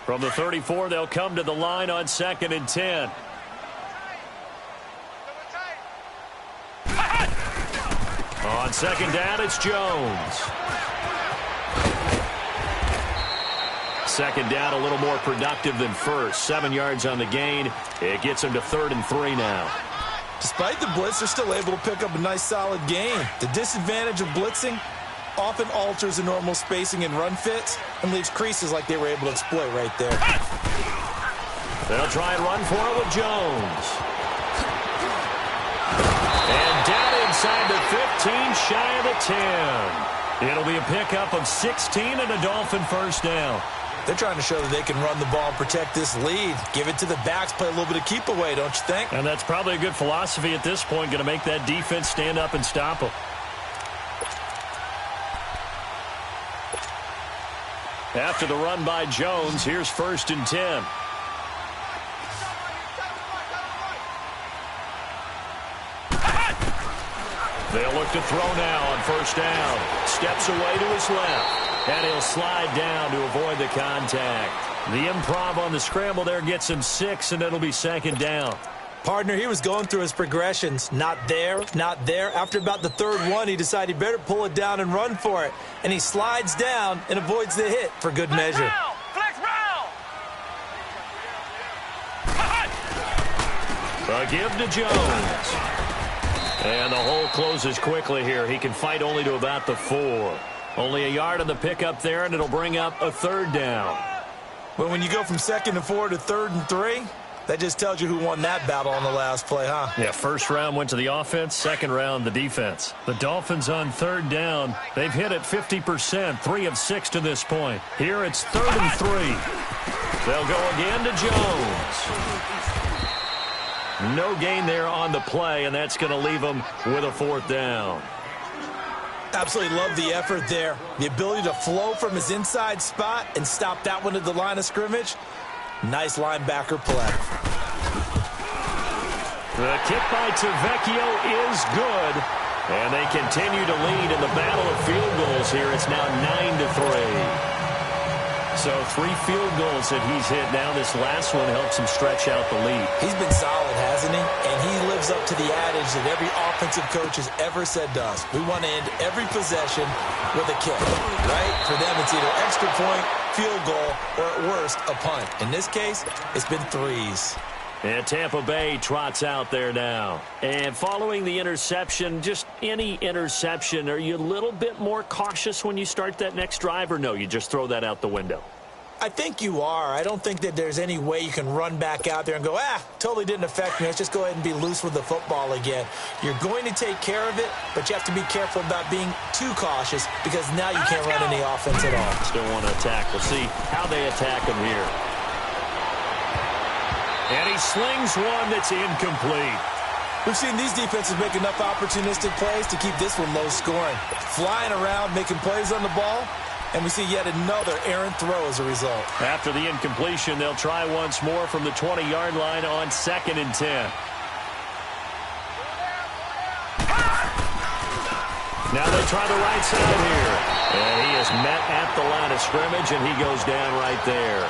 From the 34, they'll come to the line on 2nd and 10. On 2nd down, it's Jones. 2nd down, a little more productive than first. 7 yards on the gain. It gets them to 3rd and 3 now. Despite the blitz, they're still able to pick up a nice, solid gain. The disadvantage of blitzing often alters the normal spacing and run fits and leaves creases like they were able to exploit right there. They'll try and run for it with Jones. And down inside the 15, shy of the 10. It'll be a pickup of 16 and a Dolphin first down. They're trying to show that they can run the ball and protect this lead. Give it to the backs, play a little bit of keep away, don't you think? And that's probably a good philosophy at this point, going to make that defense stand up and stop them. After the run by Jones, here's 1st and 10. They'll look to throw now on 1st down. Steps away to his left. And he'll slide down to avoid the contact. The improv on the scramble there gets him 6, and it'll be 2nd down. Partner, he was going through his progressions. Not there, not there. After about the 3rd one, he decided he better pull it down and run for it. And he slides down and avoids the hit for good measure. Flex round. A give to Jones. And the hole closes quickly here. He can fight only to about the 4. Only a yard on the pickup there, and it'll bring up a 3rd down. But when you go from 2nd and 4 to 3rd and 3, that just tells you who won that battle on the last play, huh? Yeah, 1st round went to the offense, 2nd round the defense. The Dolphins on 3rd down. They've hit it 50%, 3 of 6 to this point. Here it's 3rd and 3. They'll go again to Jones. No gain there on the play, and that's going to leave them with a 4th down. Absolutely love the effort there. The ability to flow from his inside spot and stop that one at the line of scrimmage. Nice linebacker play. The kick by Tavecchio is good. And they continue to lead in the battle of field goals here. It's now 9-3. So 3 field goals that he's hit now. This last one helps him stretch out the lead. He's been solid, hasn't he? And he lives up to the adage that every offensive coach has ever said to us. We want to end every possession with a kick, right? For them, it's either extra point, field goal, or at worst, a punt. In this case, it's been 3s. And Tampa Bay trots out there now. And following the interception, just any interception, are you a little bit more cautious when you start that next drive, or no, you just throw that out the window? I think you are. I don't think that there's any way you can run back out there and go, totally didn't affect me. Let's just go ahead and be loose with the football again. You're going to take care of it, but you have to be careful about being too cautious because now you can't run any offense at all. Still want to attack. We'll see how they attack him here. And he slings one that's incomplete. We've seen these defenses make enough opportunistic plays to keep this one low scoring. Flying around, making plays on the ball, and we see yet another errant throw as a result. After the incompletion, they'll try once more from the 20-yard line on 2nd and 10. Now they try the right side here. And he is met at the line of scrimmage, and he goes down right there.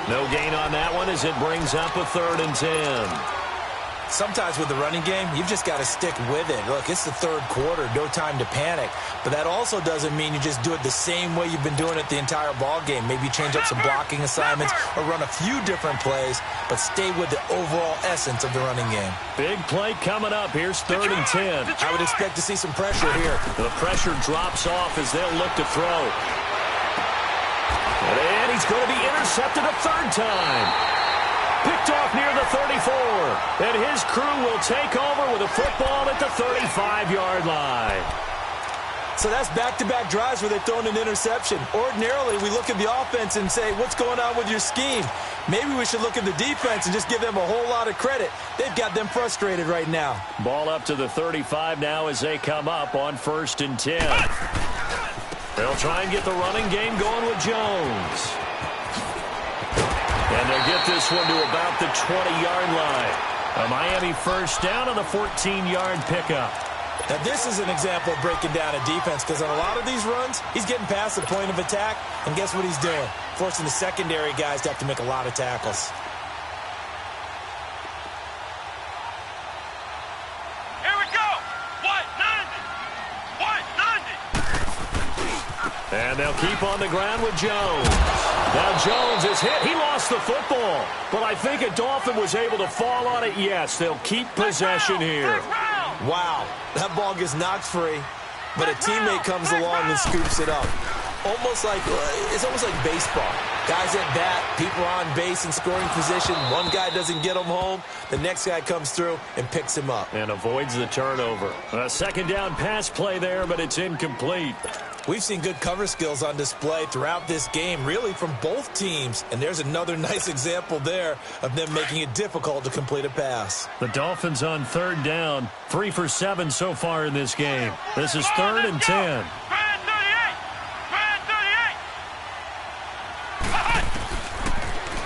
No gain on that one as it brings up a 3rd and 10. Sometimes with the running game, you've just got to stick with it. Look, it's the 3rd quarter, no time to panic. But that also doesn't mean you just do it the same way you've been doing it the entire ball game. Maybe change up some blocking assignments or run a few different plays, but stay with the overall essence of the running game. Big play coming up. Here's 3rd and 10. I would expect to see some pressure here. The pressure drops off as they'll look to throw. And he's going to be intercepted a 3rd time. Picked off near the 34. And his crew will take over with a football at the 35-yard line. So that's back-to-back drives where they've thrown an interception. Ordinarily, we look at the offense and say, what's going on with your scheme? Maybe we should look at the defense and just give them a whole lot of credit. They've got them frustrated right now. Ball up to the 35 now as they come up on 1st and 10. They'll try and get the running game going with Jones. And they'll get this one to about the 20-yard line. A Miami first down on the 14-yard pickup. Now, this is an example of breaking down a defense because on a lot of these runs, he's getting past the point of attack, and guess what he's doing? Forcing the secondary guys to have to make a lot of tackles. Here we go. 190. And they'll keep on the ground with Jones. Now Jones is hit. He lost the football. But I think a Dolphin was able to fall on it. Yes, they'll keep possession here. Wow, that ball gets knocked free, but a teammate comes along and scoops it up. It's almost like baseball. Guys at bat, people on base in scoring position. One guy doesn't get him home. The next guy comes through and picks him up. And avoids the turnover. A second down pass play there, but it's incomplete. We've seen good cover skills on display throughout this game, really from both teams. And there's another nice example there of them making it difficult to complete a pass. The Dolphins on third down, 3 for 7 so far in this game. This is 3rd and 10.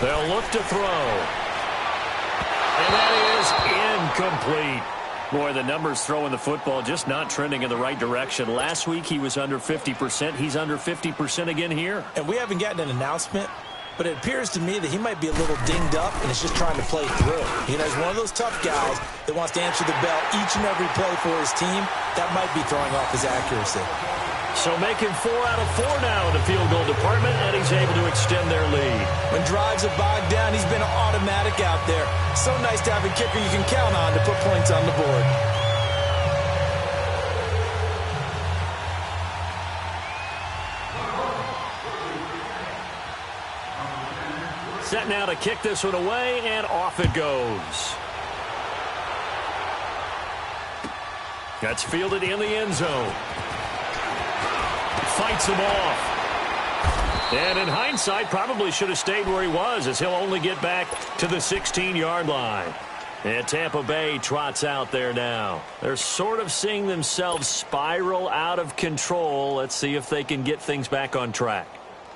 They'll look to throw. And that is incomplete. Boy, the numbers throwing the football just not trending in the right direction. Last week he was under 50%. He's under 50% again here. And we haven't gotten an announcement, but it appears to me that he might be a little dinged up and is just trying to play through. You know, he's one of those tough guys that wants to answer the bell each and every play for his team. That might be throwing off his accuracy. So making 4 out of 4 now in the field goal department, and he's able to extend their lead. When drives are bogged down, he's been an automatic out there. So nice to have a kicker you can count on to put points on the board. Set now to kick this one away, and off it goes. That's fielded in the end zone. Fights him off. And in hindsight, probably should have stayed where he was, as he'll only get back to the 16-yard line. And Tampa Bay trots out there now. They're sort of seeing themselves spiral out of control. Let's see if they can get things back on track.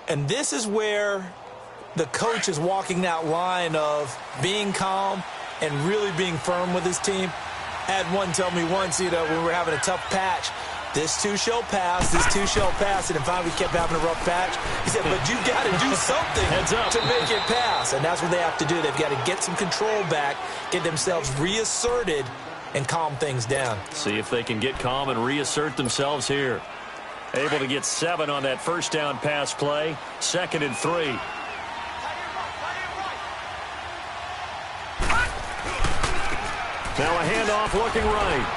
And this is where the coach is walking that line of being calm and really being firm with his team. Had one tell me once, you know, when we were having a tough patch, this too shall pass, this too shall pass, and if finally we kept having a rough patch, he said, but you've got to do something to make it pass, and that's what they have to do. They've got to get some control back, get themselves reasserted, and calm things down. See if they can get calm and reassert themselves here. Able to get 7 on that first down pass play, 2nd and 3. Now a handoff looking right.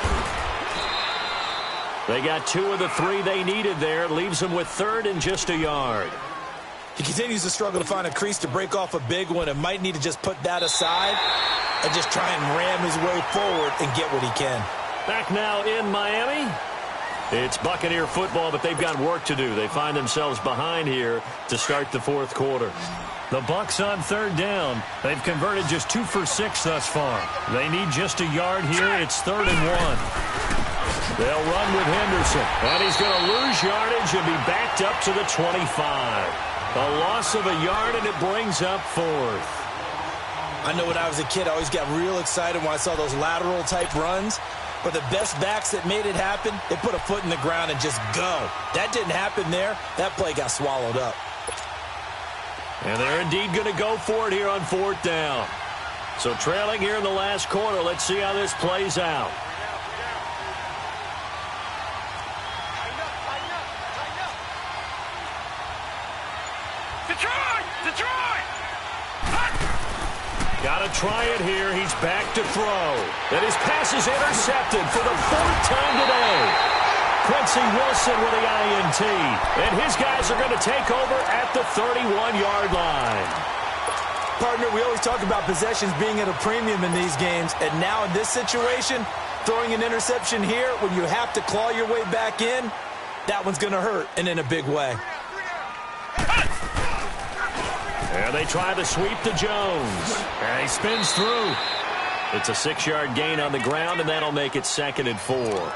They got 2 of the 3 they needed there. Leaves them with 3rd and just a yard. He continues to struggle to find a crease to break off a big one and might need to just put that aside and just try and ram his way forward and get what he can. Back now in Miami. It's Buccaneer football, but they've got work to do. They find themselves behind here to start the 4th quarter. The Bucs on 3rd down. They've converted just 2 for 6 thus far. They need just a yard here. It's 3rd and 1. They'll run with Henderson. And he's going to lose yardage and be backed up to the 25. A loss of a yard, and it brings up 4th. I know when I was a kid, I always got real excited when I saw those lateral-type runs. But the best backs that made it happen, they put a foot in the ground and just go. That didn't happen there. That play got swallowed up. And they're indeed going to go for it here on 4th down. So trailing here in the last quarter, let's see how this plays out. Detroit! Got to try it here. He's back to throw. And his pass is intercepted for the 4th time today. Quincy Wilson with the INT. And his guys are going to take over at the 31-yard line. Partner, we always talk about possessions being at a premium in these games. And now in this situation, throwing an interception here when you have to claw your way back in, that one's going to hurt, and in a big way. And they try to sweep to Jones. And he spins through. It's a 6-yard gain on the ground, and that'll make it 2nd and 4.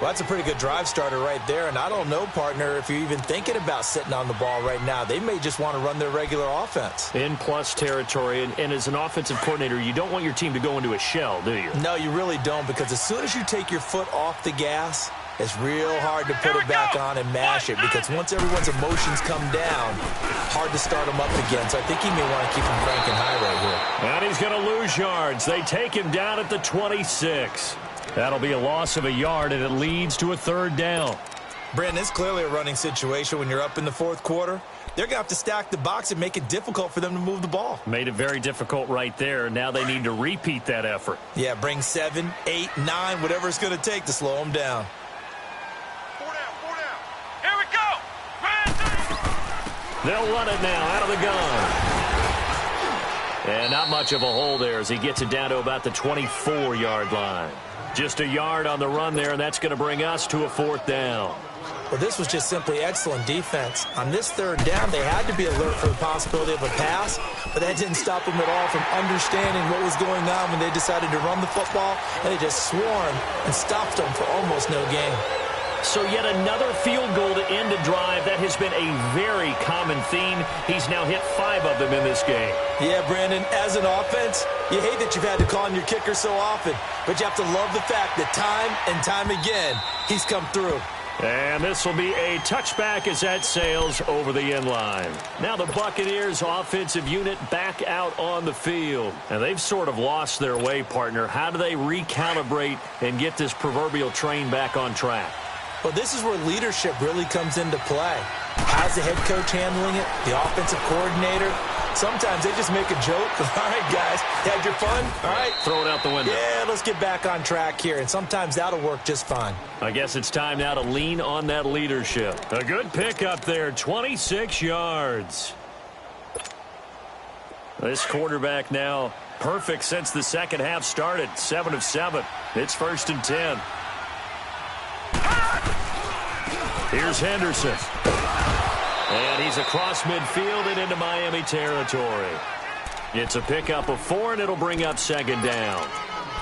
Well, that's a pretty good drive starter right there, and I don't know, partner, if you're even thinking about sitting on the ball right now. They may just want to run their regular offense. In plus territory, and as an offensive coordinator, you don't want your team to go into a shell, do you? No, you really don't, because as soon as you take your foot off the gas, it's real hard to put it back on and mash it, because once everyone's emotions come down, hard to start them up again. So I think he may want to keep him cranking high right here. And he's going to lose yards. They take him down at the 26. That'll be a loss of a yard, and it leads to a third down. Brandon, it's clearly a running situation when you're up in the fourth quarter. They're going to have to stack the box and make it difficult for them to move the ball. Made it very difficult right there. Now they need to repeat that effort. Yeah, bring 7, 8, 9, whatever it's going to take to slow them down. 4 down. Here we go. They'll run it now out of the gun. And not much of a hole there as he gets it down to about the 24-yard line. Just a yard on the run there, and that's going to bring us to a fourth down. Well, this was just simply excellent defense. On this third down, they had to be alert for the possibility of a pass, but that didn't stop them at all from understanding what was going on when they decided to run the football, and they just swarmed and stopped them for almost no gain. So yet another field goal to end a drive. That has been a very common theme. He's now hit 5 of them in this game. Yeah, Brandon, as an offense, you hate that you've had to call on your kicker so often, but you have to love the fact that time and time again, he's come through. And this will be a touchback as that sails over the end line. Now the Buccaneers offensive unit back out on the field. And they've sort of lost their way, partner. How do they recalibrate and get this proverbial train back on track? Well, this is where leadership really comes into play. How's the head coach handling it? The offensive coordinator? Sometimes they just make a joke. All right, guys, had your fun? All right. Throw it out the window. Yeah, let's get back on track here, and sometimes that'll work just fine. I guess it's time now to lean on that leadership. A good pick up there, 26 yards. This quarterback now perfect since the second half started, 7 of 7. It's 1st and 10. Here's Henderson. And he's across midfield and into Miami territory. It's a pickup of 4, and it'll bring up 2nd down.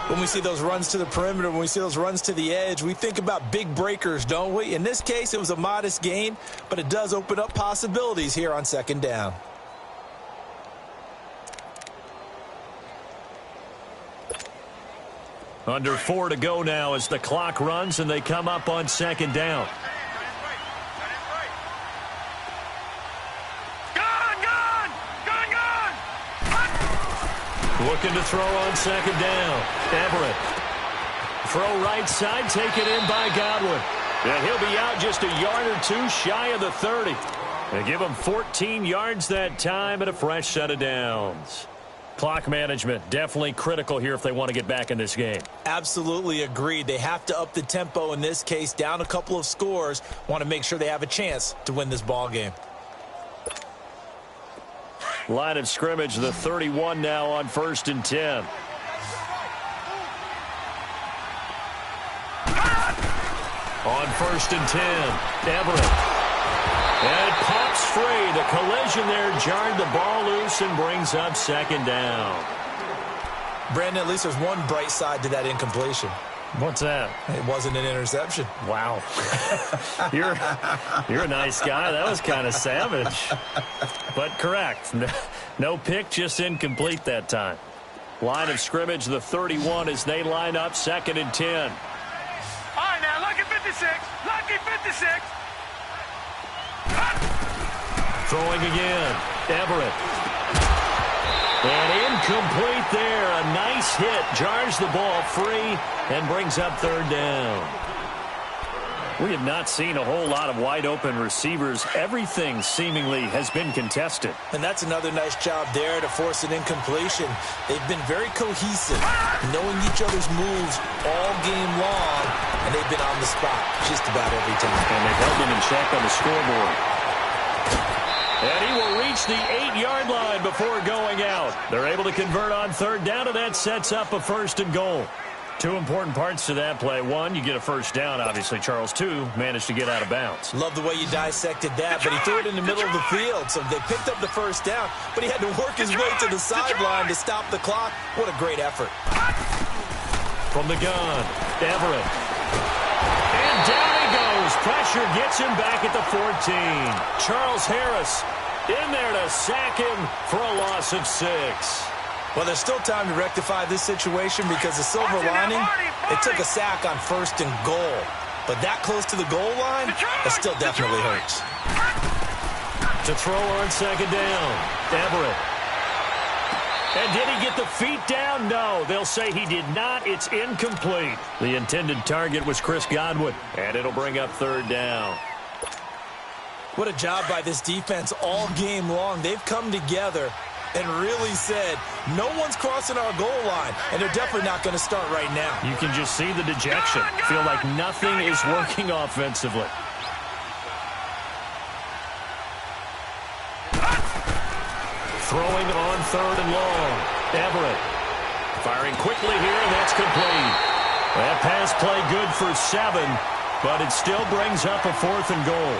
When we see those runs to the perimeter, when we see those runs to the edge, we think about big breakers, don't we? In this case, it was a modest gain, but it does open up possibilities here on 2nd down. Under 4 to go now as the clock runs, and they come up on 2nd down. Looking to throw on 2nd down. Everett. Throw right side, taken in by Godwin. And he'll be out just a yard or 2 shy of the 30. They give him 14 yards that time and a fresh set of downs. Clock management definitely critical here if they want to get back in this game. Absolutely agreed. They have to up the tempo in this case, down a couple of scores. Want to make sure they have a chance to win this ball game. Line of scrimmage, the 31 now on 1st and 10. On 1st and 10, Everett. And it pops free. The collision there jarred the ball loose and brings up 2nd down. Brandon, at least there's one bright side to that incompletion. What's that? It wasn't an interception. Wow. You're a nice guy. That was kind of savage. But correct. No pick, just incomplete that time. Line of scrimmage, the 31 as they line up 2nd and 10. All right, now, lucky 56. Lucky 56. Throwing again. Everett. And incomplete there. A nice hit. Jars the ball free and brings up 3rd down. We have not seen a whole lot of wide-open receivers. Everything seemingly has been contested. And that's another nice job there to force an incompletion. They've been very cohesive, knowing each other's moves all game long, and they've been on the spot just about every time. And they've held them in check on the scoreboard. And he will reach the 8-yard line before going out. They're able to convert on 3rd down, and that sets up a 1st and goal. 2 important parts to that play. 1, you get a 1st down, obviously. Charles, 2, managed to get out of bounds. Love the way you dissected that, but he threw it in the middle of the field, so they picked up the 1st down, but he had to work his way to the sideline to stop the clock. What a great effort. From the gun, Everett. And down he goes. Pressure gets him back at the 14. Charles Harris in there to sack him for a loss of 6. Well, there's still time to rectify this situation because the silver lining, it took a sack on 1st and goal. But that close to the goal line, it still definitely hurts. To throw on 2nd down, Everett. And did he get the feet down? No, they'll say he did not. It's incomplete. The intended target was Chris Godwin, and it'll bring up 3rd down. What a job by this defense all game long. They've come together and really said, no one's crossing our goal line, and they're definitely not going to start right now. You can just see the dejection. Feel like nothing is working offensively. Throwing on 3rd and long. Everett firing quickly here, and that's complete. That pass play good for 7, but it still brings up a 4th and goal.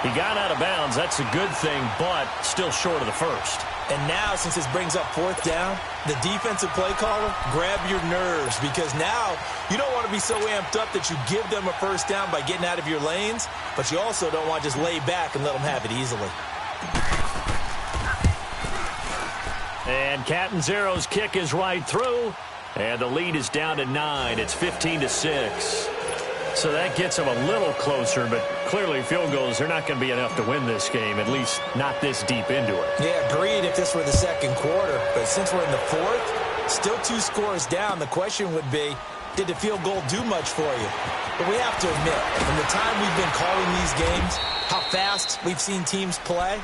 He got out of bounds. That's a good thing, but still short of the 1st. And now, since this brings up 4th down, the defensive play caller, grab your nerves, because now you don't want to be so amped up that you give them a 1st down by getting out of your lanes, but you also don't want to just lay back and let them have it easily. And Catanzaro's kick is right through, and the lead is down to 9. It's 15-6. So that gets them a little closer, but clearly field goals are not going to be enough to win this game, at least not this deep into it. Yeah, agreed if this were the 2nd quarter. But since we're in the 4th, still 2 scores down, the question would be, did the field goal do much for you? But we have to admit, from the time we've been calling these games, how fast we've seen teams play,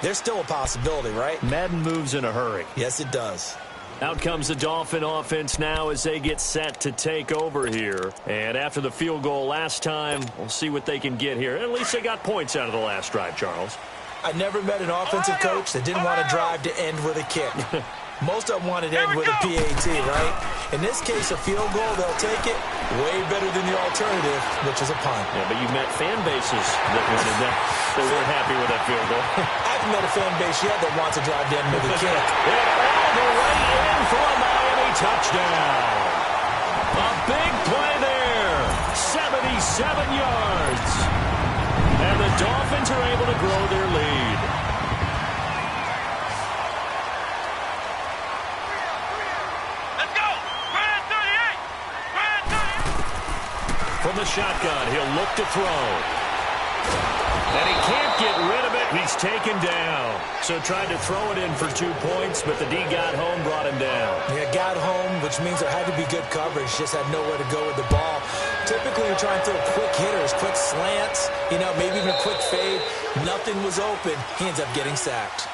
there's still a possibility, right? Madden moves in a hurry. Yes, it does. Out comes the Dolphin offense now as they get set to take over here. And after the field goal last time, we'll see what they can get here. At least they got points out of the last drive, Charles. I never met an offensive coach that didn't want to drive to end with a kick. Most of them wanted to end with a PAT, right? In this case, a field goal, they'll take it way better than the alternative, which is a punt. Yeah, but you've met fan bases that wanted that. They weren't happy with that field goal. I haven't met a fan base yet that wants to drive to end with a kick. All the way in for a Miami touchdown. A big play there. 77 yards. And the Dolphins are able to grow their lead. From the shotgun, he'll look to throw. And he can't get rid of it. He's taken down. So tried to throw it in for 2 points, but the D got home, brought him down. Yeah, got home, which means there had to be good coverage. Just had nowhere to go with the ball. Typically, you're trying to throw quick hitters, quick slants, maybe even a quick fade. Nothing was open. He ends up getting sacked.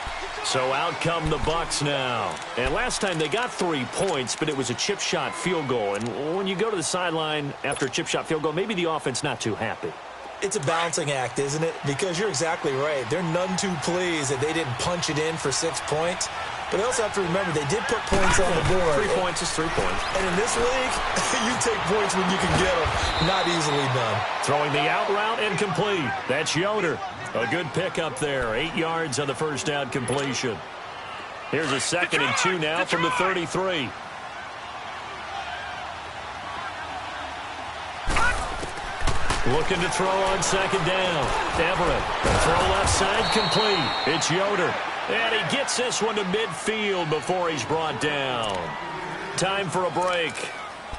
So out come the Bucs now. And last time they got 3 points, but it was a chip shot field goal. And when you go to the sideline after a chip shot field goal, maybe the offense not too happy. It's a balancing act, isn't it? Because you're exactly right. They're none too pleased that they didn't punch it in for 6 points. But they also have to remember they did put points on the board. 3 points is 3 points. And in this league, you take points when you can get them. Not easily done. Throwing the out route incomplete. That's Yoder. A good pickup there. 8 yards on the first down completion. Here's a 2nd and 2 now from the 33. Looking to throw on 2nd down. Everett. Throw left side complete. It's Yoder. And he gets this one to midfield before he's brought down. Time for a break.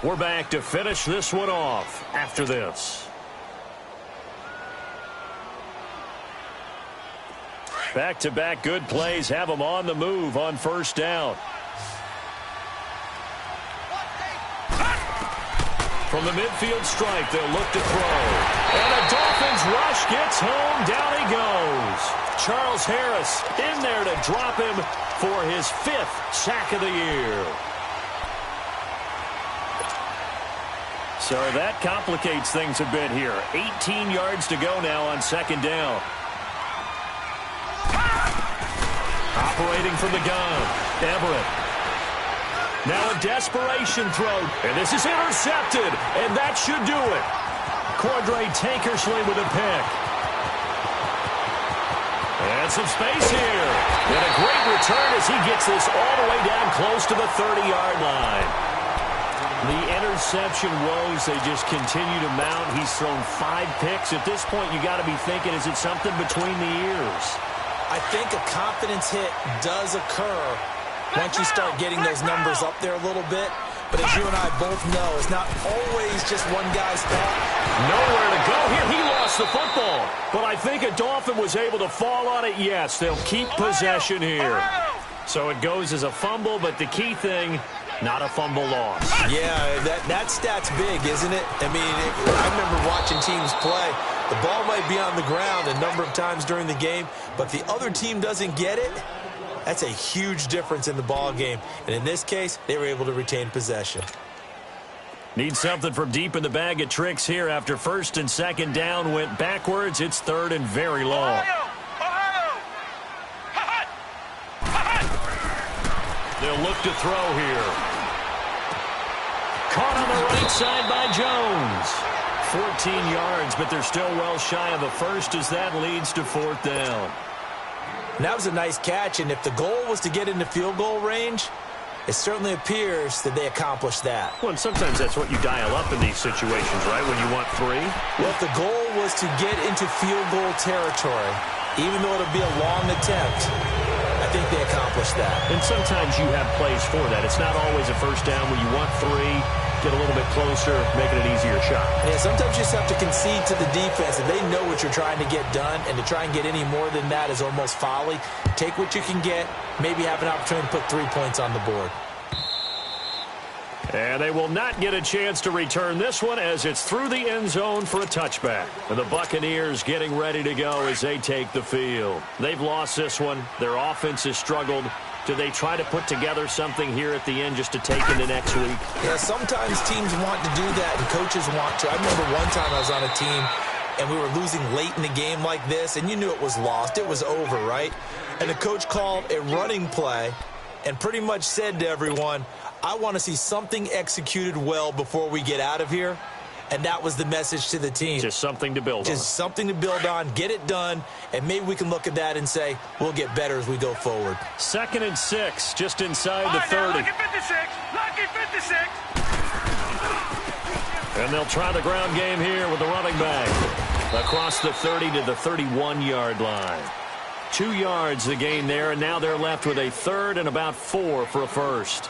We're back to finish this one off after this. Back-to-back good plays have them on the move on first down. From the midfield stripe, they'll look to throw. And the Dolphins rush gets home. Down he goes. Charles Harris in there to drop him for his 5th sack of the year. So that complicates things a bit here. 18 yards to go now on 2nd down. Operating from the gun, Everett. Now a desperation throw, and this is intercepted, and that should do it. Cordray Tankersley with a pick. And some space here. And a great return as he gets this all the way down close to the 30-yard line. The interception woes, they just continue to mount. He's thrown 5 picks. At this point, you got to be thinking, is it something between the ears? I think a confidence hit does occur once you start getting those numbers up there a little bit. But as you and I both know, it's not always just one guy's fault. Nowhere to go here. He lost the football. But I think a Dolphin was able to fall on it. Yes, they'll keep possession here. So it goes as a fumble, but the key thing, not a fumble loss. Yeah, that stat's big, isn't it? I mean, I remember watching teams play. The ball might be on the ground a number of times during the game, but the other team doesn't get it. That's a huge difference in the ball game. And in this case, they were able to retain possession. Need something from deep in the bag of tricks here after first and second down went backwards. It's third and very long. They'll look to throw here. Caught on the right side by Jones. 14 yards, but they're still well shy of a first as that leads to fourth down. And that was a nice catch, and if the goal was to get into field goal range, it certainly appears that they accomplished that. Well, and sometimes that's what you dial up in these situations, right, when you want 3? Well, if the goal was to get into field goal territory, even though it'll be a long attempt, I think they accomplished that. And sometimes you have plays for that. It's not always a first down when you want 3. Get a little bit closer, make it an easier shot. Yeah, sometimes you just have to concede to the defense, and they know what you're trying to get done, and to try and get any more than that is almost folly. Take what you can get, maybe have an opportunity to put 3 points on the board. And they will not get a chance to return this one as it's through the end zone for a touchback. And the Buccaneers getting ready to go as they take the field. They've lost this one. Their offense has struggled. Do they try to put together something here at the end just to take into next week? Yeah, sometimes teams want to do that and coaches want to. I remember one time I was on a team and we were losing late in the game like this, and you knew it was lost. It was over, right? And the coach called a running play and pretty much said to everyone, I want to see something executed well before we get out of here. And that was the message to the team. Just something to build on. Just something to build on, get it done, and maybe we can look at that and say, we'll get better as we go forward. 2nd and 6, just inside the 30. Lucky 56, lucky 56. And they'll try the ground game here with the running back. Across the 30 to the 31-yard line. 2 yards the gain there, and now they're left with a third and about 4 for a first.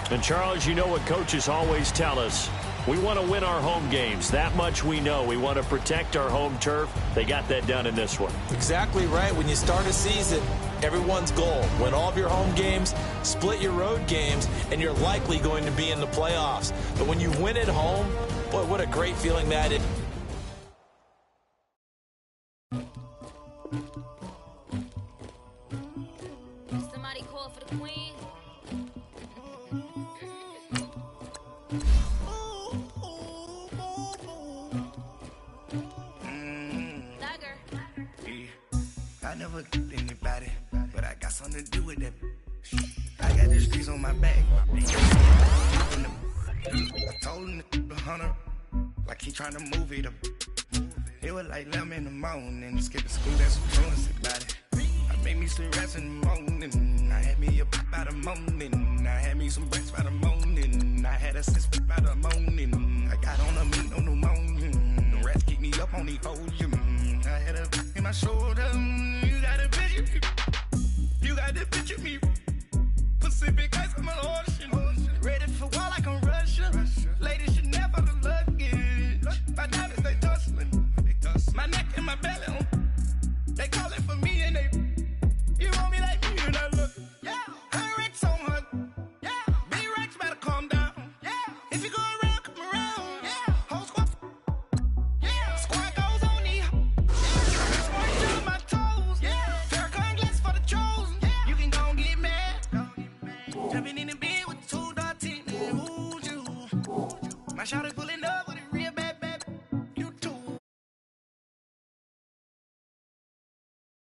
And, Charles, you know what coaches always tell us. We want to win our home games. That much we know. We want to protect our home turf. They got that done in this one. Exactly right. When you start a season, everyone's goal. Win all of your home games, split your road games, and you're likely going to be in the playoffs. But when you win at home, boy, what a great feeling that is. Somebody call for the queen. I never killed anybody, but I got something to do with that. I got the streets on my back. I told him to 100, like he trying to move it up. It was like 11 in the morning, skipping school, that's what influenced about it. I made me some rest in the morning. I had me a pop by the morning. I had me some breaks by the morning. I had a six by the morning. I got on a meat on the morning. The rats keep me up on the podium. I had a in my shoulder. You got a picture me. You got the picture me. Pacific ice on my ocean. Ready for war like I'm Russia. Ladies should never the luggage. My diamonds they tussling. My neck and my belly. They call it for me and they. You want me like me and I look. Yeah. Her Rex on her. Yeah. B-Rex better calm down. Yeah. If you go around, come around. Yeah. Whole squad. Yeah. Squad goes on the. Yeah. Squad on my toes. Yeah. Farrakhan glass for the chosen. Yeah. You can go and get mad. Jumping in the